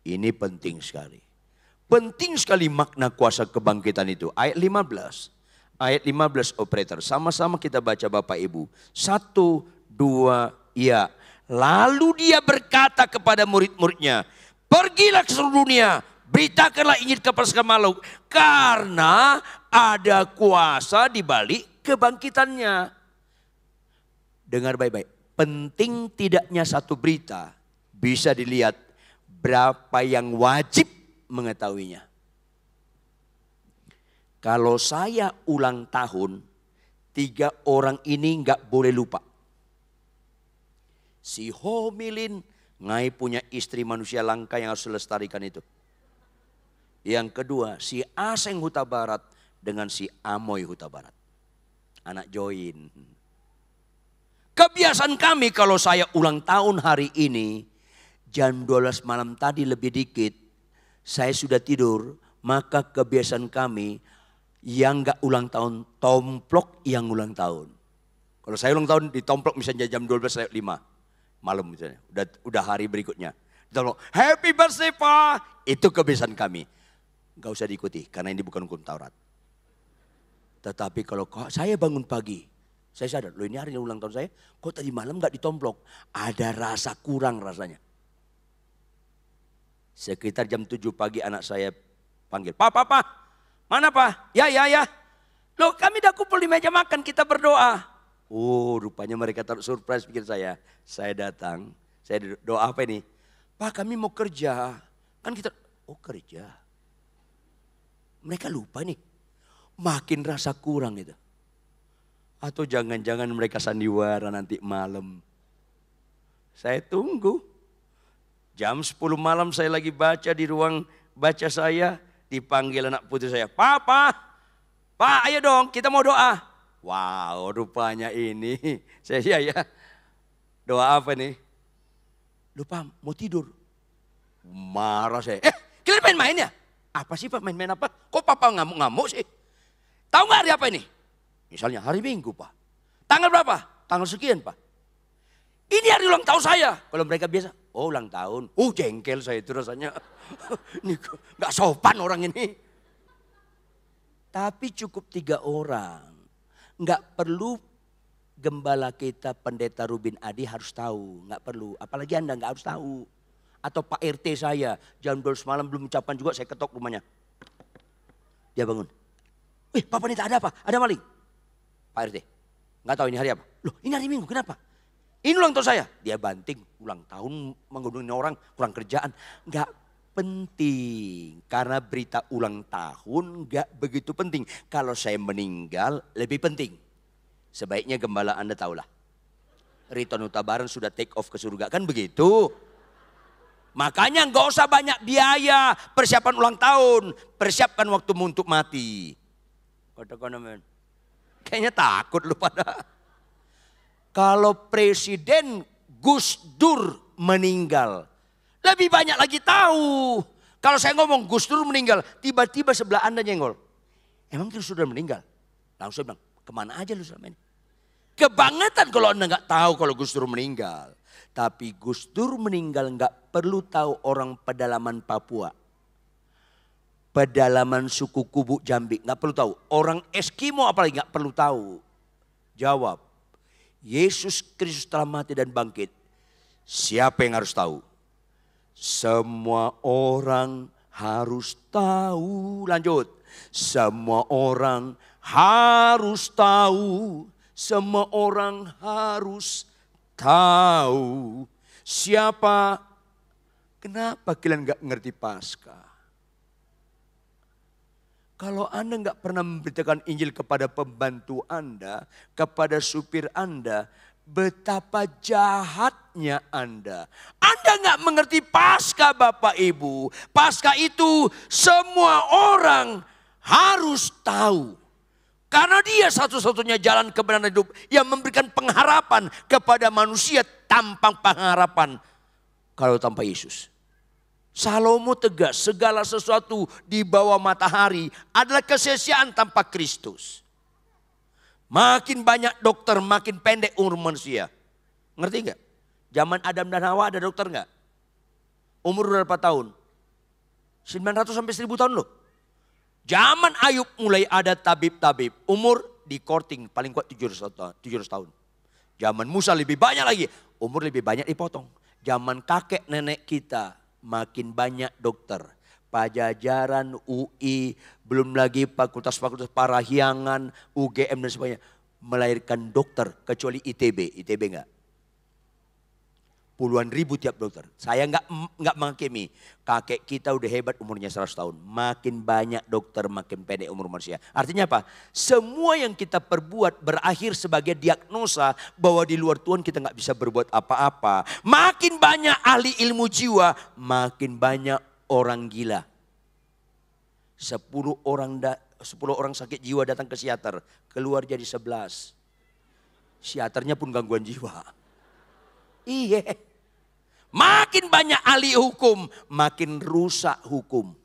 Ini penting sekali. Penting sekali makna kuasa kebangkitan itu. Ayat 15. Ayat 15 operator. Sama-sama kita baca Bapak Ibu. 1, 2, ya. Lalu dia berkata kepada murid-muridnya. Pergilah ke seluruh dunia. Beritakanlah Injil kepada segala makhluk. Karena ada kuasa di balik kebangkitannya. Dengar baik-baik. Penting tidaknya satu berita. Bisa dilihat berapa yang wajib mengetahuinya. Kalau saya ulang tahun, 3 orang ini nggak boleh lupa. Si Homilin, ngai punya istri manusia langka yang harus dilestarikan itu. Yang kedua, si Aseng Huta Barat dengan si Amoy Huta Barat. Anak join. Kebiasaan kami kalau saya ulang tahun hari ini, jam 12 malam tadi lebih dikit, saya sudah tidur, maka kebiasaan kami yang gak ulang tahun, tomplok yang ulang tahun. Kalau saya ulang tahun ditomplok misalnya jam 12.05 malam misalnya, udah hari berikutnya. Ditomplok, happy birthday Pak, itu kebiasaan kami. Gak usah diikuti karena ini bukan hukum Taurat. Tetapi kalau saya bangun pagi, saya sadar, loh ini hari ulang tahun saya, kok tadi malam gak ditomplok? Ada rasa kurang rasanya. Sekitar jam 7 pagi anak saya panggil, Pak, mana Pak? Ya. Loh kami dah kumpul di meja makan, kita berdoa. Oh rupanya mereka taruh surprise pikir saya. Saya datang, saya doa apa ini? Pak kami mau kerja. Kan kita, oh kerja. Mereka lupa nih, makin rasa kurang itu. Atau jangan-jangan mereka sandiwara nanti malam. Saya tunggu. Jam 10 malam saya lagi baca di ruang baca saya. Dipanggil anak putri saya. Pak, ayo dong kita mau doa. Wow rupanya ini. Saya ya. Doa apa nih? Lupa mau tidur. Marah saya. Kalian main-main ya? Apa sih Pak main-main apa? Kok Papa ngamuk-ngamuk sih? Tahu gak hari apa ini? Misalnya hari Minggu Pak. Tanggal berapa? Tanggal sekian Pak. Ini hari ulang tahun saya. Kalau mereka biasa, oh ulang tahun. Jengkel saya itu rasanya. Ini gak sopan orang ini. Tapi cukup 3 orang. Gak perlu gembala kita pendeta Rubin Adi harus tahu. Gak perlu, apalagi Anda gak harus tahu. Atau Pak RT saya, jam 12 malam belum ucapan juga saya ketok rumahnya. Dia bangun. Pak Pendeta ada apa? Ada maling. Pak RT, gak tahu ini hari apa? Loh ini hari Minggu, kenapa? Ini ulang tahun saya. Dia banting, ulang tahun mengunjungi orang, kurang kerjaan. Gak penting. Karena berita ulang tahun gak begitu penting. Kalau saya meninggal lebih penting. Sebaiknya gembala Anda tahulah. Riton Huta Barat sudah take off ke surga, kan begitu. Makanya gak usah banyak biaya. Persiapan ulang tahun. Persiapkan waktumu untuk mati. Kata-kata men. Kayaknya takut lu pada. Kalau Presiden Gus Dur meninggal, lebih banyak lagi tahu. Kalau saya ngomong Gus Dur meninggal, tiba-tiba sebelah Anda nyenggol. Emang Gus Dur sudah meninggal? Langsung bilang, kemana aja lu selama ini? Kebangetan kalau Anda nggak tahu kalau Gus Dur meninggal. Tapi Gus Dur meninggal nggak perlu tahu orang pedalaman Papua. Pedalaman suku Kubu Jambi nggak perlu tahu. Orang Eskimo apalagi nggak perlu tahu. Jawab, Yesus Kristus telah mati dan bangkit. Siapa yang harus tahu? Semua orang harus tahu. Lanjut. Semua orang harus tahu. Semua orang harus tahu. Siapa? Kenapa kalian gak ngerti Paskah? Kalau Anda nggak pernah memberitakan Injil kepada pembantu Anda, kepada supir Anda, betapa jahatnya Anda. Anda nggak mengerti Paskah Bapak Ibu. Paskah itu semua orang harus tahu. Karena dia satu-satunya jalan kebenaran hidup yang memberikan pengharapan kepada manusia tanpa pengharapan kalau tanpa Yesus. Salomo tegas, segala sesuatu di bawah matahari adalah kesia-siaan tanpa Kristus. Makin banyak dokter, makin pendek umur manusia. Ngerti gak? Zaman Adam dan Hawa ada dokter gak? Umur berapa tahun? 900 sampai 1000 tahun loh. Zaman Ayub mulai ada tabib-tabib. Umur di korting paling kuat 700 tahun. Zaman Musa lebih banyak lagi. Umur lebih banyak dipotong. Zaman kakek nenek kita makin banyak dokter. Pajajaran, UI, belum lagi fakultas-fakultas Parahyangan, UGM dan sebagainya. Melahirkan dokter kecuali ITB. ITB enggak? Puluhan ribu tiap dokter. Saya enggak menghakimi. Kakek kita udah hebat umurnya 100 tahun. Makin banyak dokter makin pendek umur manusia. Artinya apa? Semua yang kita perbuat berakhir sebagai diagnosa bahwa di luar Tuhan kita enggak bisa berbuat apa-apa. Makin banyak ahli ilmu jiwa, makin banyak orang gila. 10 orang sakit jiwa datang ke psikiater, keluar jadi 11. Psikiaternya pun gangguan jiwa. Iya. Makin banyak ahli hukum, makin rusak hukum.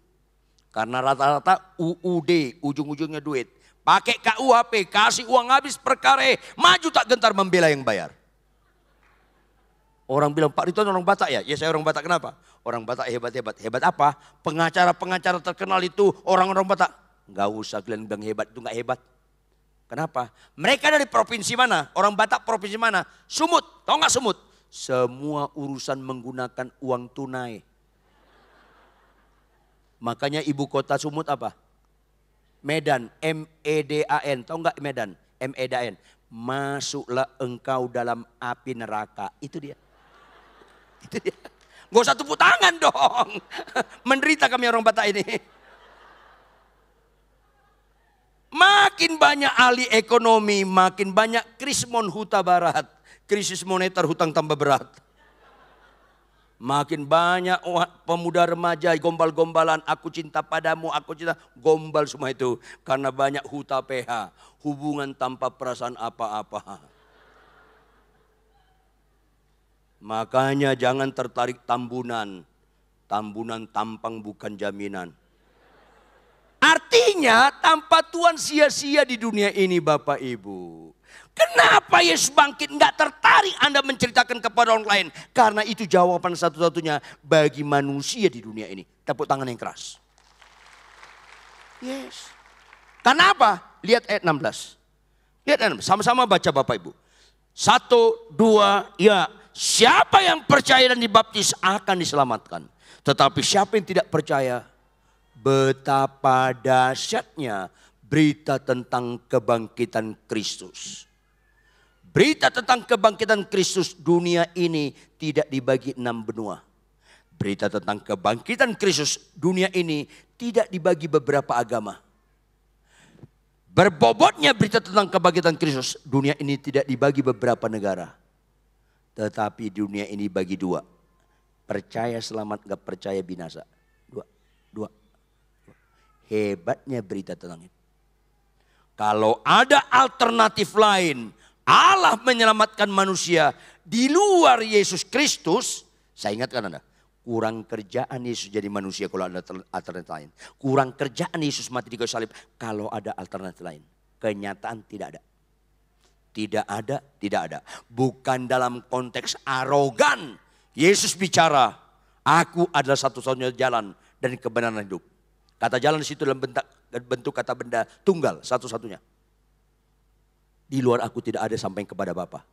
Karena rata-rata UUD, ujung-ujungnya duit. Pakai KUHP, kasih uang habis perkara, maju tak gentar membela yang bayar. Orang bilang, Pak Ridwan orang Batak ya? Ya saya orang Batak, kenapa? Orang Batak hebat-hebat. Hebat apa? Pengacara-pengacara terkenal itu orang-orang Batak. Gak usah kalian bilang hebat, itu gak hebat. Kenapa? Mereka dari provinsi mana? Orang Batak provinsi mana? Sumut, tau gak Sumut? Semua urusan menggunakan uang tunai. Makanya ibu kota Sumut apa? Medan, MEDAN. Tahu nggak Medan? MEDAN. Masuklah engkau dalam api neraka. Itu dia. Itu dia. Gak usah tepuk tangan dong. Menderita kami orang Batak ini. Makin banyak ahli ekonomi, makin banyak krismon huta barat. Krisis moneter, hutang tambah berat. Makin banyak pemuda remaja gombal-gombalan, aku cinta padamu, aku cinta. Gombal semua itu karena banyak huta PH. Hubungan tanpa perasaan apa-apa. Makanya jangan tertarik tambunan. Tambunan tampang bukan jaminan. Artinya tanpa Tuhan sia-sia di dunia ini Bapak Ibu. Kenapa Yesus bangkit? Enggak tertarik Anda menceritakan kepada orang lain. Karena itu jawaban satu-satunya bagi manusia di dunia ini. Tepuk tangan yang keras. Yes. Karena apa? Lihat ayat 16. Lihat ayat 16. Sama-sama baca Bapak Ibu. 1, 2, ya. Siapa yang percaya dan dibaptis akan diselamatkan. Tetapi siapa yang tidak percaya, betapa dahsyatnya berita tentang kebangkitan Kristus. Berita tentang kebangkitan Kristus, dunia ini tidak dibagi 6 benua. Berita tentang kebangkitan Kristus, dunia ini tidak dibagi beberapa agama. Berbobotnya berita tentang kebangkitan Kristus, dunia ini tidak dibagi beberapa negara. Tetapi dunia ini bagi 2. Percaya selamat, gak percaya binasa. 2. Hebatnya berita tentang itu. Kalau ada alternatif lain, Allah menyelamatkan manusia di luar Yesus Kristus, saya ingatkan Anda, kurang kerjaan Yesus jadi manusia kalau ada alternatif lain. Kurang kerjaan Yesus mati di kayu salib kalau ada alternatif lain. Kenyataan tidak ada. Tidak ada, tidak ada. Bukan dalam konteks arogan. Yesus bicara, aku adalah satu-satunya jalan dan kebenaran hidup. Kata jalan di situ dalam bentuk kata benda tunggal, satu-satunya. Di luar aku tidak ada sampai kepada Bapa.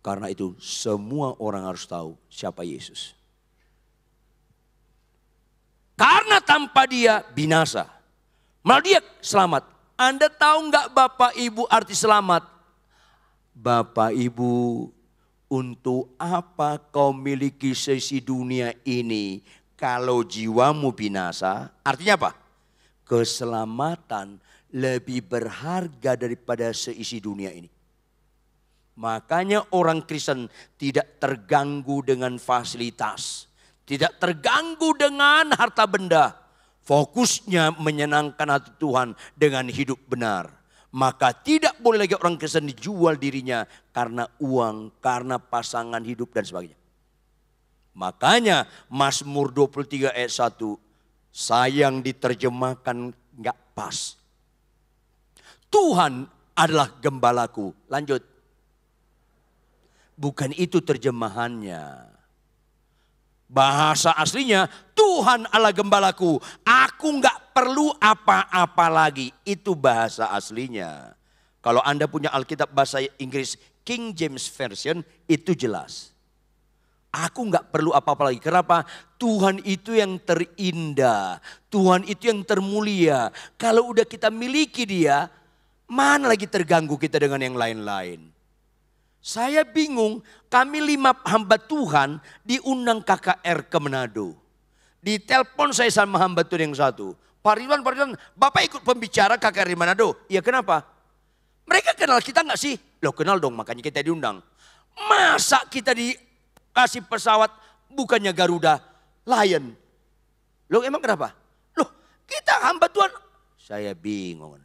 Karena itu semua orang harus tahu siapa Yesus. Karena tanpa dia binasa. Malah dia selamat. Anda tahu nggak Bapak Ibu arti selamat? Bapak Ibu, untuk apa kau miliki seisi dunia ini kalau jiwamu binasa? Artinya apa? Keselamatan lebih berharga daripada seisi dunia ini. Makanya orang Kristen tidak terganggu dengan fasilitas. Tidak terganggu dengan harta benda. Fokusnya menyenangkan hati Tuhan dengan hidup benar. Maka tidak boleh lagi orang Kristen dijual dirinya karena uang, karena pasangan hidup dan sebagainya. Makanya Mazmur 23 ayat 1, sayang diterjemahkan nggak pas. Tuhan adalah gembalaku. Lanjut. Bukan itu terjemahannya. Bahasa aslinya, Tuhan adalah gembalaku, aku nggak perlu apa-apa lagi. Itu bahasa aslinya. Kalau Anda punya Alkitab bahasa Inggris King James Version, itu jelas. Aku nggak perlu apa-apa lagi. Kenapa? Tuhan itu yang terindah. Tuhan itu yang termulia. Kalau udah kita miliki dia, mana lagi terganggu kita dengan yang lain-lain. Saya bingung, kami 5 hamba Tuhan diundang KKR ke Manado. Ditelepon saya sama hamba Tuhan yang satu. Pak Ridwan, Bapak ikut pembicara KKR di Manado. Iya kenapa? Mereka kenal kita gak sih? Loh kenal dong, makanya kita diundang. Masa kita dikasih pesawat bukannya Garuda, Lion? Loh emang kenapa? Loh kita hamba Tuhan. Saya bingung.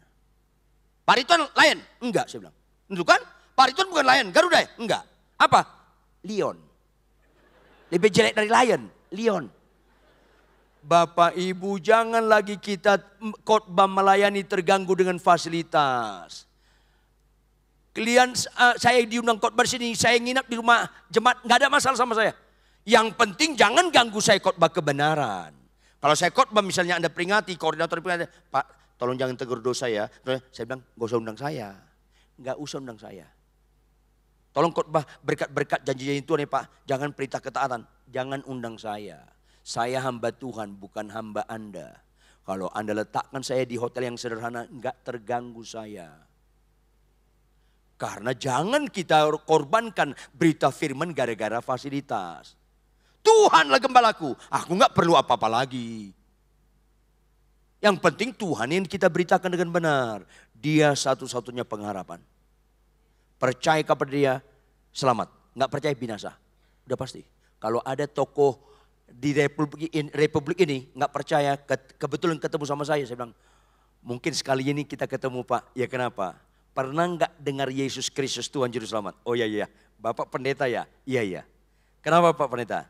Pak Ridwan Lion? Enggak saya bilang. Itu kan? Pak Ridwan bukan Lion, Garuda ya? Enggak. Apa? Lion. Lebih jelek dari Lion, Lion. Bapak Ibu jangan lagi kita khotbah melayani terganggu dengan fasilitas. Kalian saya diundang khotbah di sini, saya nginap di rumah jemaat, nggak ada masalah sama saya. Yang penting jangan ganggu saya khotbah kebenaran. Kalau saya khotbah misalnya Anda peringati, koordinator peringati, Pak tolong jangan tegur dosa ya. Saya bilang gak usah undang saya, nggak usah undang saya. Tolong khotbah berkat-berkat janji-janji Tuhan ya Pak. Jangan perintah ketaatan. Jangan undang saya. Saya hamba Tuhan bukan hamba Anda. Kalau Anda letakkan saya di hotel yang sederhana enggak terganggu saya. Karena jangan kita korbankan berita firman gara-gara fasilitas. Tuhanlah gembalaku. Aku enggak perlu apa-apa lagi. Yang penting Tuhan yang kita beritakan dengan benar. Dia satu-satunya pengharapan. Percaya kepada dia, selamat. Nggak percaya binasa. Udah pasti. Kalau ada tokoh di Republik ini nggak percaya, kebetulan ketemu sama saya bilang, mungkin sekali ini kita ketemu Pak. Ya kenapa? Pernah nggak dengar Yesus Kristus Tuhan Juru Selamat? Oh iya. Bapak pendeta ya? Iya. Kenapa Pak pendeta?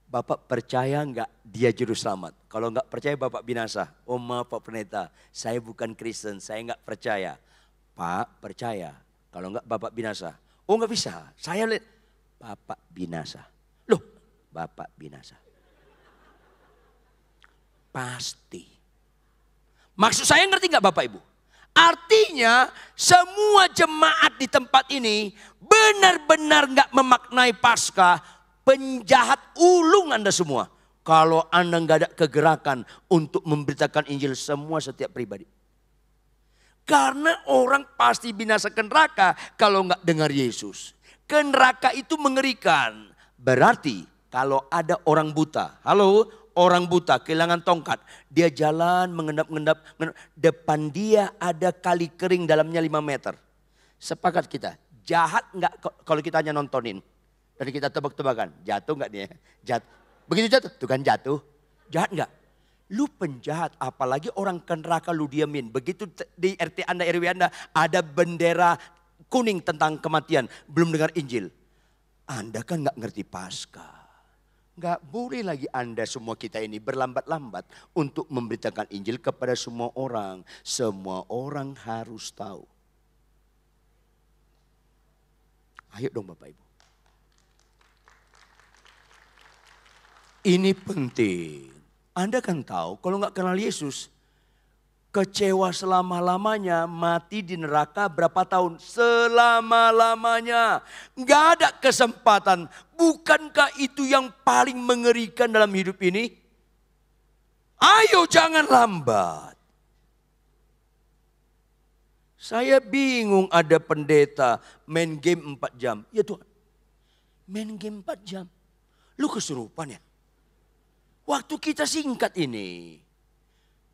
Bapak percaya nggak dia Juru Selamat? Kalau nggak percaya Bapak binasa. Oh maaf Pak pendeta, saya bukan Kristen, saya nggak percaya. Pak percaya. Kalau enggak Bapak binasa. Oh enggak bisa. Saya lihat Bapak binasa. Loh Bapak binasa. Pasti. Maksud saya ngerti enggak Bapak Ibu? Artinya semua jemaat di tempat ini benar-benar enggak memaknai Paskah. Penjahat ulung Anda semua. Kalau Anda enggak ada kegerakan untuk memberitakan Injil semua setiap pribadi. Karena orang pasti binasa ke neraka kalau nggak dengar Yesus. Ke neraka itu mengerikan. Berarti kalau ada orang buta. Halo, orang buta kehilangan tongkat. Dia jalan mengendap-endap. Depan dia ada kali kering dalamnya 5 meter. Sepakat kita. Jahat nggak kalau kita hanya nontonin. Dan kita tebak-tebakan. Jatuh nggak dia? Jatuh. Begitu jatuh, tuh kan jatuh. Jahat nggak? Lu penjahat, apalagi orang ke neraka lu diamin. Begitu di RT Anda, RW Anda ada bendera kuning tentang kematian, belum dengar Injil. Anda kan nggak ngerti Paskah. Nggak boleh lagi Anda semua kita ini berlambat-lambat untuk memberitakan Injil kepada semua orang. Semua orang harus tahu. Ayo dong Bapak Ibu. Ini penting. Anda kan tahu kalau nggak kenal Yesus, kecewa selama-lamanya, mati di neraka berapa tahun? Selama-lamanya. Nggak ada kesempatan. Bukankah itu yang paling mengerikan dalam hidup ini? Ayo jangan lambat. Saya bingung ada pendeta main game 4 jam. Ya Tuhan, main game 4 jam. Lu kesurupan ya? Waktu kita singkat ini.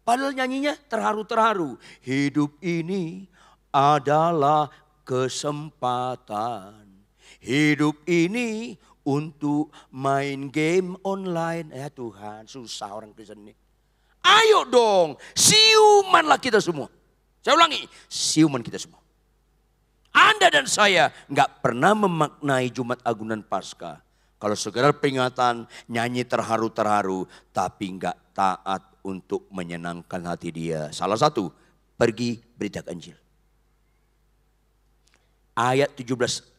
Padahal nyanyinya terharu-terharu. Hidup ini adalah kesempatan. Hidup ini untuk main game online. Ya Tuhan, susah orang Kristen ini. Ayo dong, siumanlah kita semua. Saya ulangi, siuman kita semua. Anda dan saya nggak pernah memaknai Jumat Agung dan Paskah. Kalau sekedar peringatan, nyanyi terharu-terharu, tapi nggak taat untuk menyenangkan hati dia. Salah satu, pergi beritakan Injil. Ayat 17-18.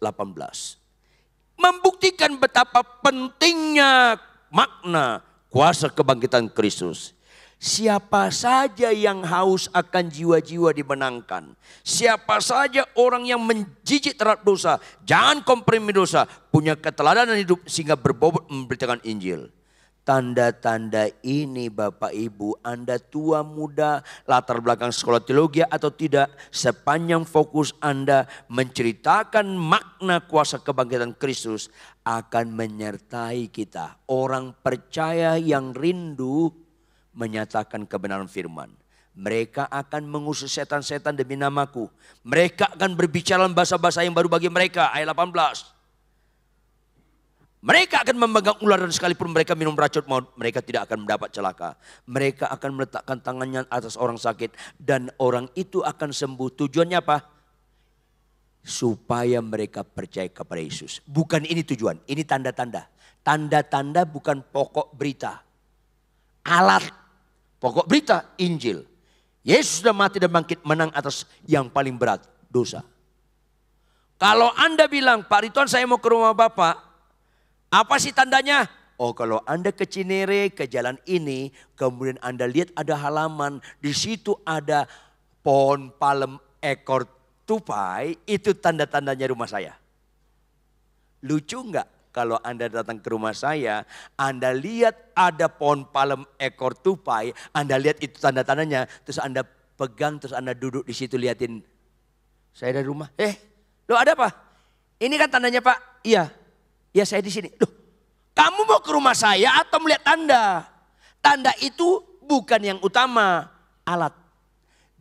Membuktikan betapa pentingnya makna kuasa kebangkitan Kristus. Siapa saja yang haus akan jiwa-jiwa dimenangkan. Siapa saja orang yang menjijik terhadap dosa, jangan kompromi dosa, punya keteladanan hidup sehingga berbobot memberitakan Injil. Tanda-tanda ini Bapak Ibu, Anda tua muda, latar belakang sekolah teologi atau tidak, sepanjang fokus Anda menceritakan makna kuasa kebangkitan Kristus akan menyertai kita. Orang percaya yang rindu menyatakan kebenaran firman. Mereka akan mengusir setan-setan demi namaku. Mereka akan berbicara dalam bahasa-bahasa yang baru bagi mereka. Ayat 18. Mereka akan memegang ular dan sekalipun mereka minum racun maut, mereka tidak akan mendapat celaka. Mereka akan meletakkan tangannya atas orang sakit dan orang itu akan sembuh. Tujuannya apa? Supaya mereka percaya kepada Yesus. Bukan ini tujuan, ini tanda-tanda. Tanda-tanda bukan pokok berita. Alat pokok berita, Injil. Yesus sudah mati dan bangkit menang atas yang paling berat, dosa. Kalau Anda bilang, Pak Ridwan saya mau ke rumah Bapak, apa sih tandanya? Oh kalau Anda ke Cinere, ke jalan ini, kemudian Anda lihat ada halaman, di situ ada pohon palem ekor tupai, itu tanda-tandanya rumah saya. Lucu enggak? Kalau Anda datang ke rumah saya, Anda lihat ada pohon palem ekor tupai, Anda lihat itu tanda-tandanya, terus Anda pegang, terus Anda duduk di situ liatin. Saya dari rumah, lo ada apa? Ini kan tandanya Pak, iya saya di sini. Loh, kamu mau ke rumah saya atau melihat tanda? Tanda itu bukan yang utama, alat.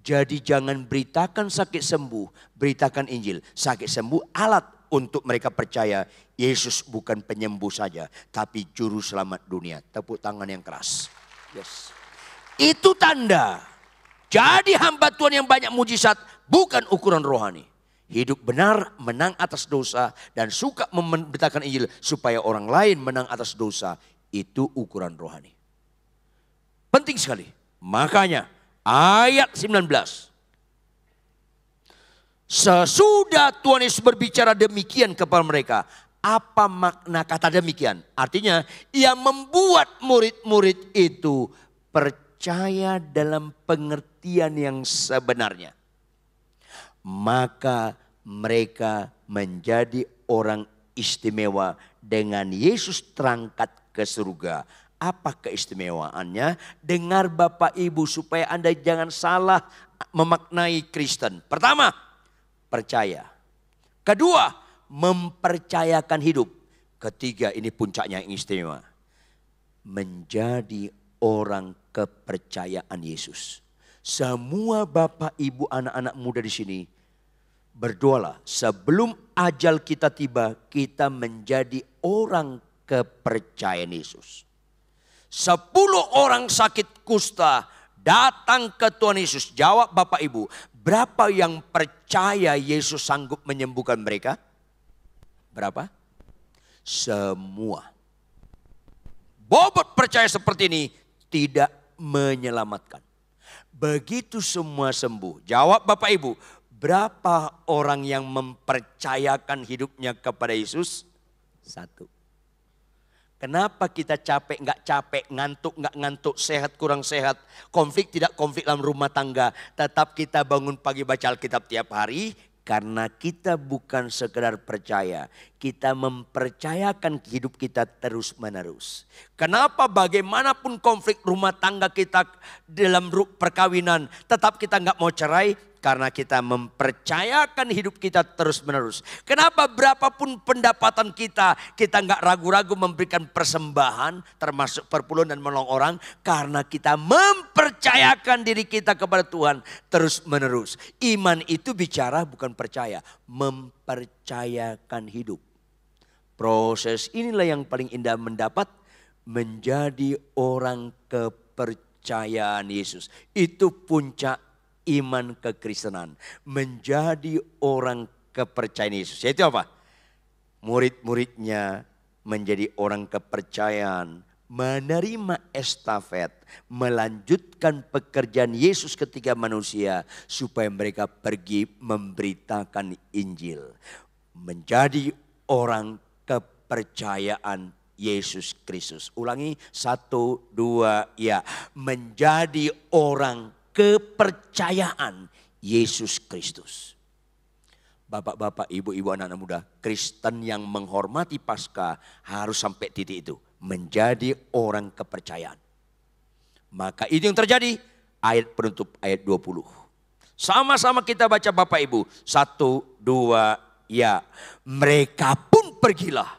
Jadi jangan beritakan sakit sembuh, beritakan Injil. Sakit sembuh alat untuk mereka percaya Yesus bukan penyembuh saja, tapi juru selamat dunia. Tepuk tangan yang keras. Yes. Itu tanda. Jadi hamba Tuhan yang banyak mujizat bukan ukuran rohani. Hidup benar, menang atas dosa dan suka memberitakan Injil supaya orang lain menang atas dosa. Itu ukuran rohani. Penting sekali. Makanya ayat 19. Sesudah Tuhan Yesus berbicara demikian kepada mereka, apa makna kata demikian? Artinya ia membuat murid-murid itu percaya dalam pengertian yang sebenarnya. Maka mereka menjadi orang istimewa dengan Yesus terangkat ke surga. Apa keistimewaannya? Dengar Bapak Ibu supaya Anda jangan salah memaknai Kristen. Pertama, percaya. Kedua, mempercayakan hidup. Ketiga, ini puncaknya yang istimewa. Menjadi orang kepercayaan Yesus. Semua Bapak Ibu anak-anak muda di sini berdoalah sebelum ajal kita tiba kita menjadi orang kepercayaan Yesus. 10 orang sakit kusta datang ke Tuhan Yesus. Jawab Bapak Ibu, Berapa yang percaya Yesus sanggup menyembuhkan mereka? Berapa? Semua. Bobot percaya seperti ini tidak menyelamatkan. Begitu semua sembuh. Jawab Bapak Ibu, berapa orang yang mempercayakan hidupnya kepada Yesus? 1. Kenapa kita capek, nggak capek, ngantuk, nggak ngantuk, sehat, kurang sehat, konflik, tidak konflik dalam rumah tangga. Tetap kita bangun pagi baca Alkitab tiap hari. Karena kita bukan sekedar percaya, kita mempercayakan hidup kita terus menerus. Kenapa bagaimanapun konflik rumah tangga kita dalam perkawinan, tetap kita nggak mau cerai? Karena kita mempercayakan hidup kita terus menerus. Kenapa berapapun pendapatan kita nggak ragu-ragu memberikan persembahan termasuk perpuluhan dan menolong orang. Karena kita mempercayakan diri kita kepada Tuhan terus menerus. Iman itu bicara bukan percaya, mempercayakan hidup. Proses inilah yang paling indah mendapat menjadi orang kepercayaan Yesus. Itu puncak iman kekristenan, menjadi orang kepercayaan Yesus. Yaitu apa? Murid-muridnya menjadi orang kepercayaan, menerima estafet, melanjutkan pekerjaan Yesus ketika manusia supaya mereka pergi memberitakan Injil. Menjadi orang kepercayaan Yesus Kristus. Ulangi 1, 2, ya. Menjadi orang kepercayaan Yesus Kristus. Bapak-bapak, ibu-ibu, anak-anak muda, Kristen yang menghormati Paskah harus sampai titik itu. Menjadi orang kepercayaan. Maka itu yang terjadi. Ayat penutup ayat 20. Sama-sama kita baca Bapak Ibu. 1, 2, ya. Mereka pun pergilah.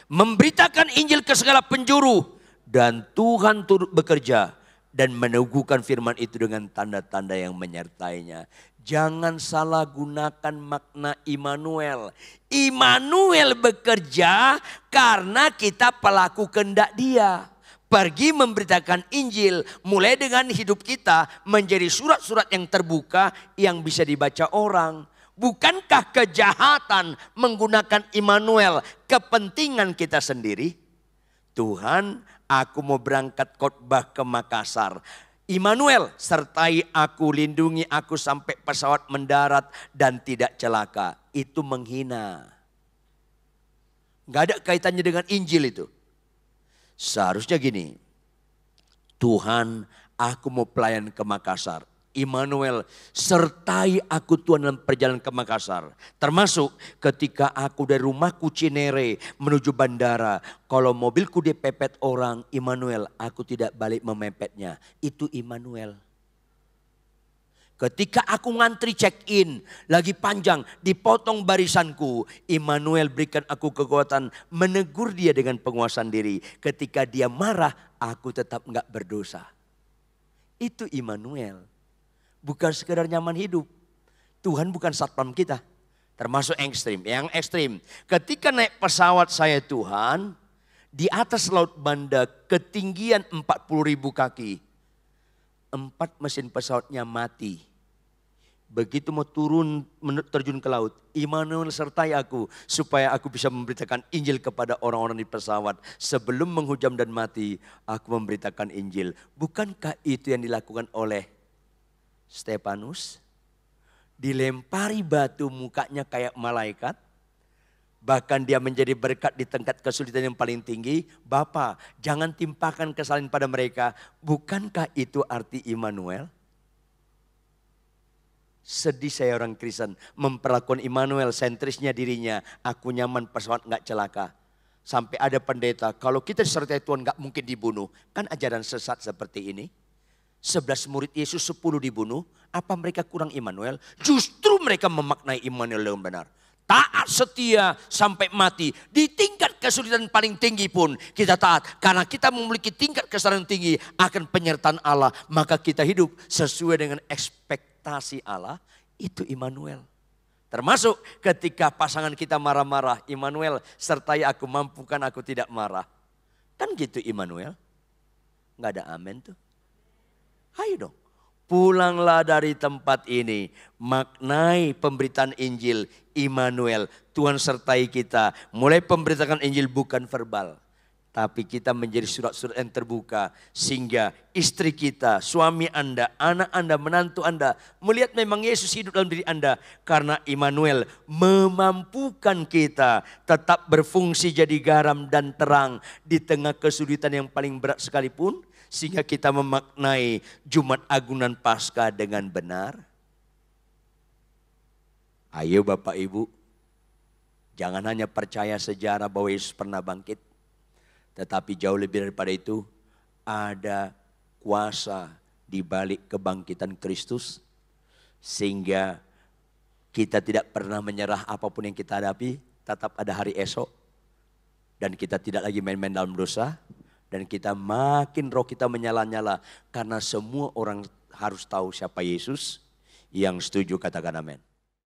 Memberitakan Injil ke segala penjuru. Dan Tuhan turut bekerja. Dan meneguhkan firman itu dengan tanda-tanda yang menyertainya. Jangan salah gunakan makna Immanuel. Immanuel bekerja karena kita pelaku kehendak Dia. Pergi memberitakan Injil mulai dengan hidup kita menjadi surat-surat yang terbuka yang bisa dibaca orang. Bukankah kejahatan menggunakan Immanuel kepentingan kita sendiri? Tuhan, aku mau berangkat khotbah ke Makassar. Immanuel, sertai aku, lindungi aku sampai pesawat mendarat dan tidak celaka. Itu menghina. Gak ada kaitannya dengan Injil itu. Seharusnya gini, Tuhan, aku mau pelayan ke Makassar. Immanuel, sertai aku Tuhan dalam perjalanan ke Makassar. Termasuk ketika aku dari rumahku Cinere menuju bandara. Kalau mobilku dipepet orang, Immanuel, aku tidak balik memepetnya. Itu Immanuel. Ketika aku ngantri check-in, lagi panjang, dipotong barisanku. Immanuel berikan aku kekuatan menegur dia dengan penguasaan diri. Ketika dia marah, aku tetap enggak berdosa. Itu Immanuel. Bukan sekedar nyaman hidup. Tuhan bukan satpam kita. Termasuk ekstrim. Yang ekstrim. Ketika naik pesawat saya Tuhan. Di atas laut Banda ketinggian 40.000 kaki. 4 mesin pesawatnya mati. Begitu mau turun terjun ke laut. Immanuel sertai aku. Supaya aku bisa memberitakan Injil kepada orang-orang di pesawat. Sebelum menghujam dan mati. Aku memberitakan Injil. Bukankah itu yang dilakukan oleh Stefanus? Dilempari batu, mukanya kayak malaikat. Bahkan dia menjadi berkat di tingkat kesulitan yang paling tinggi. Bapa, jangan timpakan kesalahan pada mereka. Bukankah itu arti Immanuel? Sedih saya orang Kristen memperlakukan Immanuel sentrisnya dirinya. Aku nyaman pesawat gak celaka. Sampai ada pendeta, kalau kita disertai Tuhan gak mungkin dibunuh. Kan ajaran sesat seperti ini. 11 murid Yesus 10 dibunuh. Apa mereka kurang Immanuel? Justru mereka memaknai Immanuel dengan benar. Taat setia sampai mati. Di tingkat kesulitan paling tinggi pun kita taat. Karena kita memiliki tingkat kesabaran tinggi akan penyertaan Allah. Maka kita hidup sesuai dengan ekspektasi Allah. Itu Immanuel. Termasuk ketika pasangan kita marah-marah. Immanuel, sertai aku, mampukan aku tidak marah. Kan gitu Immanuel. Gak ada amin tuh. Ayo dong. Pulanglah dari tempat ini, maknai pemberitaan Injil, Immanuel, Tuhan sertai kita. Mulai pemberitakan Injil bukan verbal, tapi kita menjadi surat-surat yang terbuka. Sehingga istri kita, suami Anda, anak Anda, menantu Anda melihat memang Yesus hidup dalam diri Anda. Karena Immanuel memampukan kita tetap berfungsi jadi garam dan terang di tengah kesulitan yang paling berat sekalipun. Sehingga kita memaknai Jumat Agunan Paskah dengan benar. Ayo Bapak Ibu, jangan hanya percaya sejarah bahwa Yesus pernah bangkit. Tetapi jauh lebih daripada itu, ada kuasa di balik kebangkitan Kristus. Sehingga kita tidak pernah menyerah apapun yang kita hadapi, tetap ada hari esok. Dan kita tidak lagi main-main dalam dosa. Dan kita makin roh kita menyala-nyala. Karena semua orang harus tahu siapa Yesus. Yang setuju katakan amin.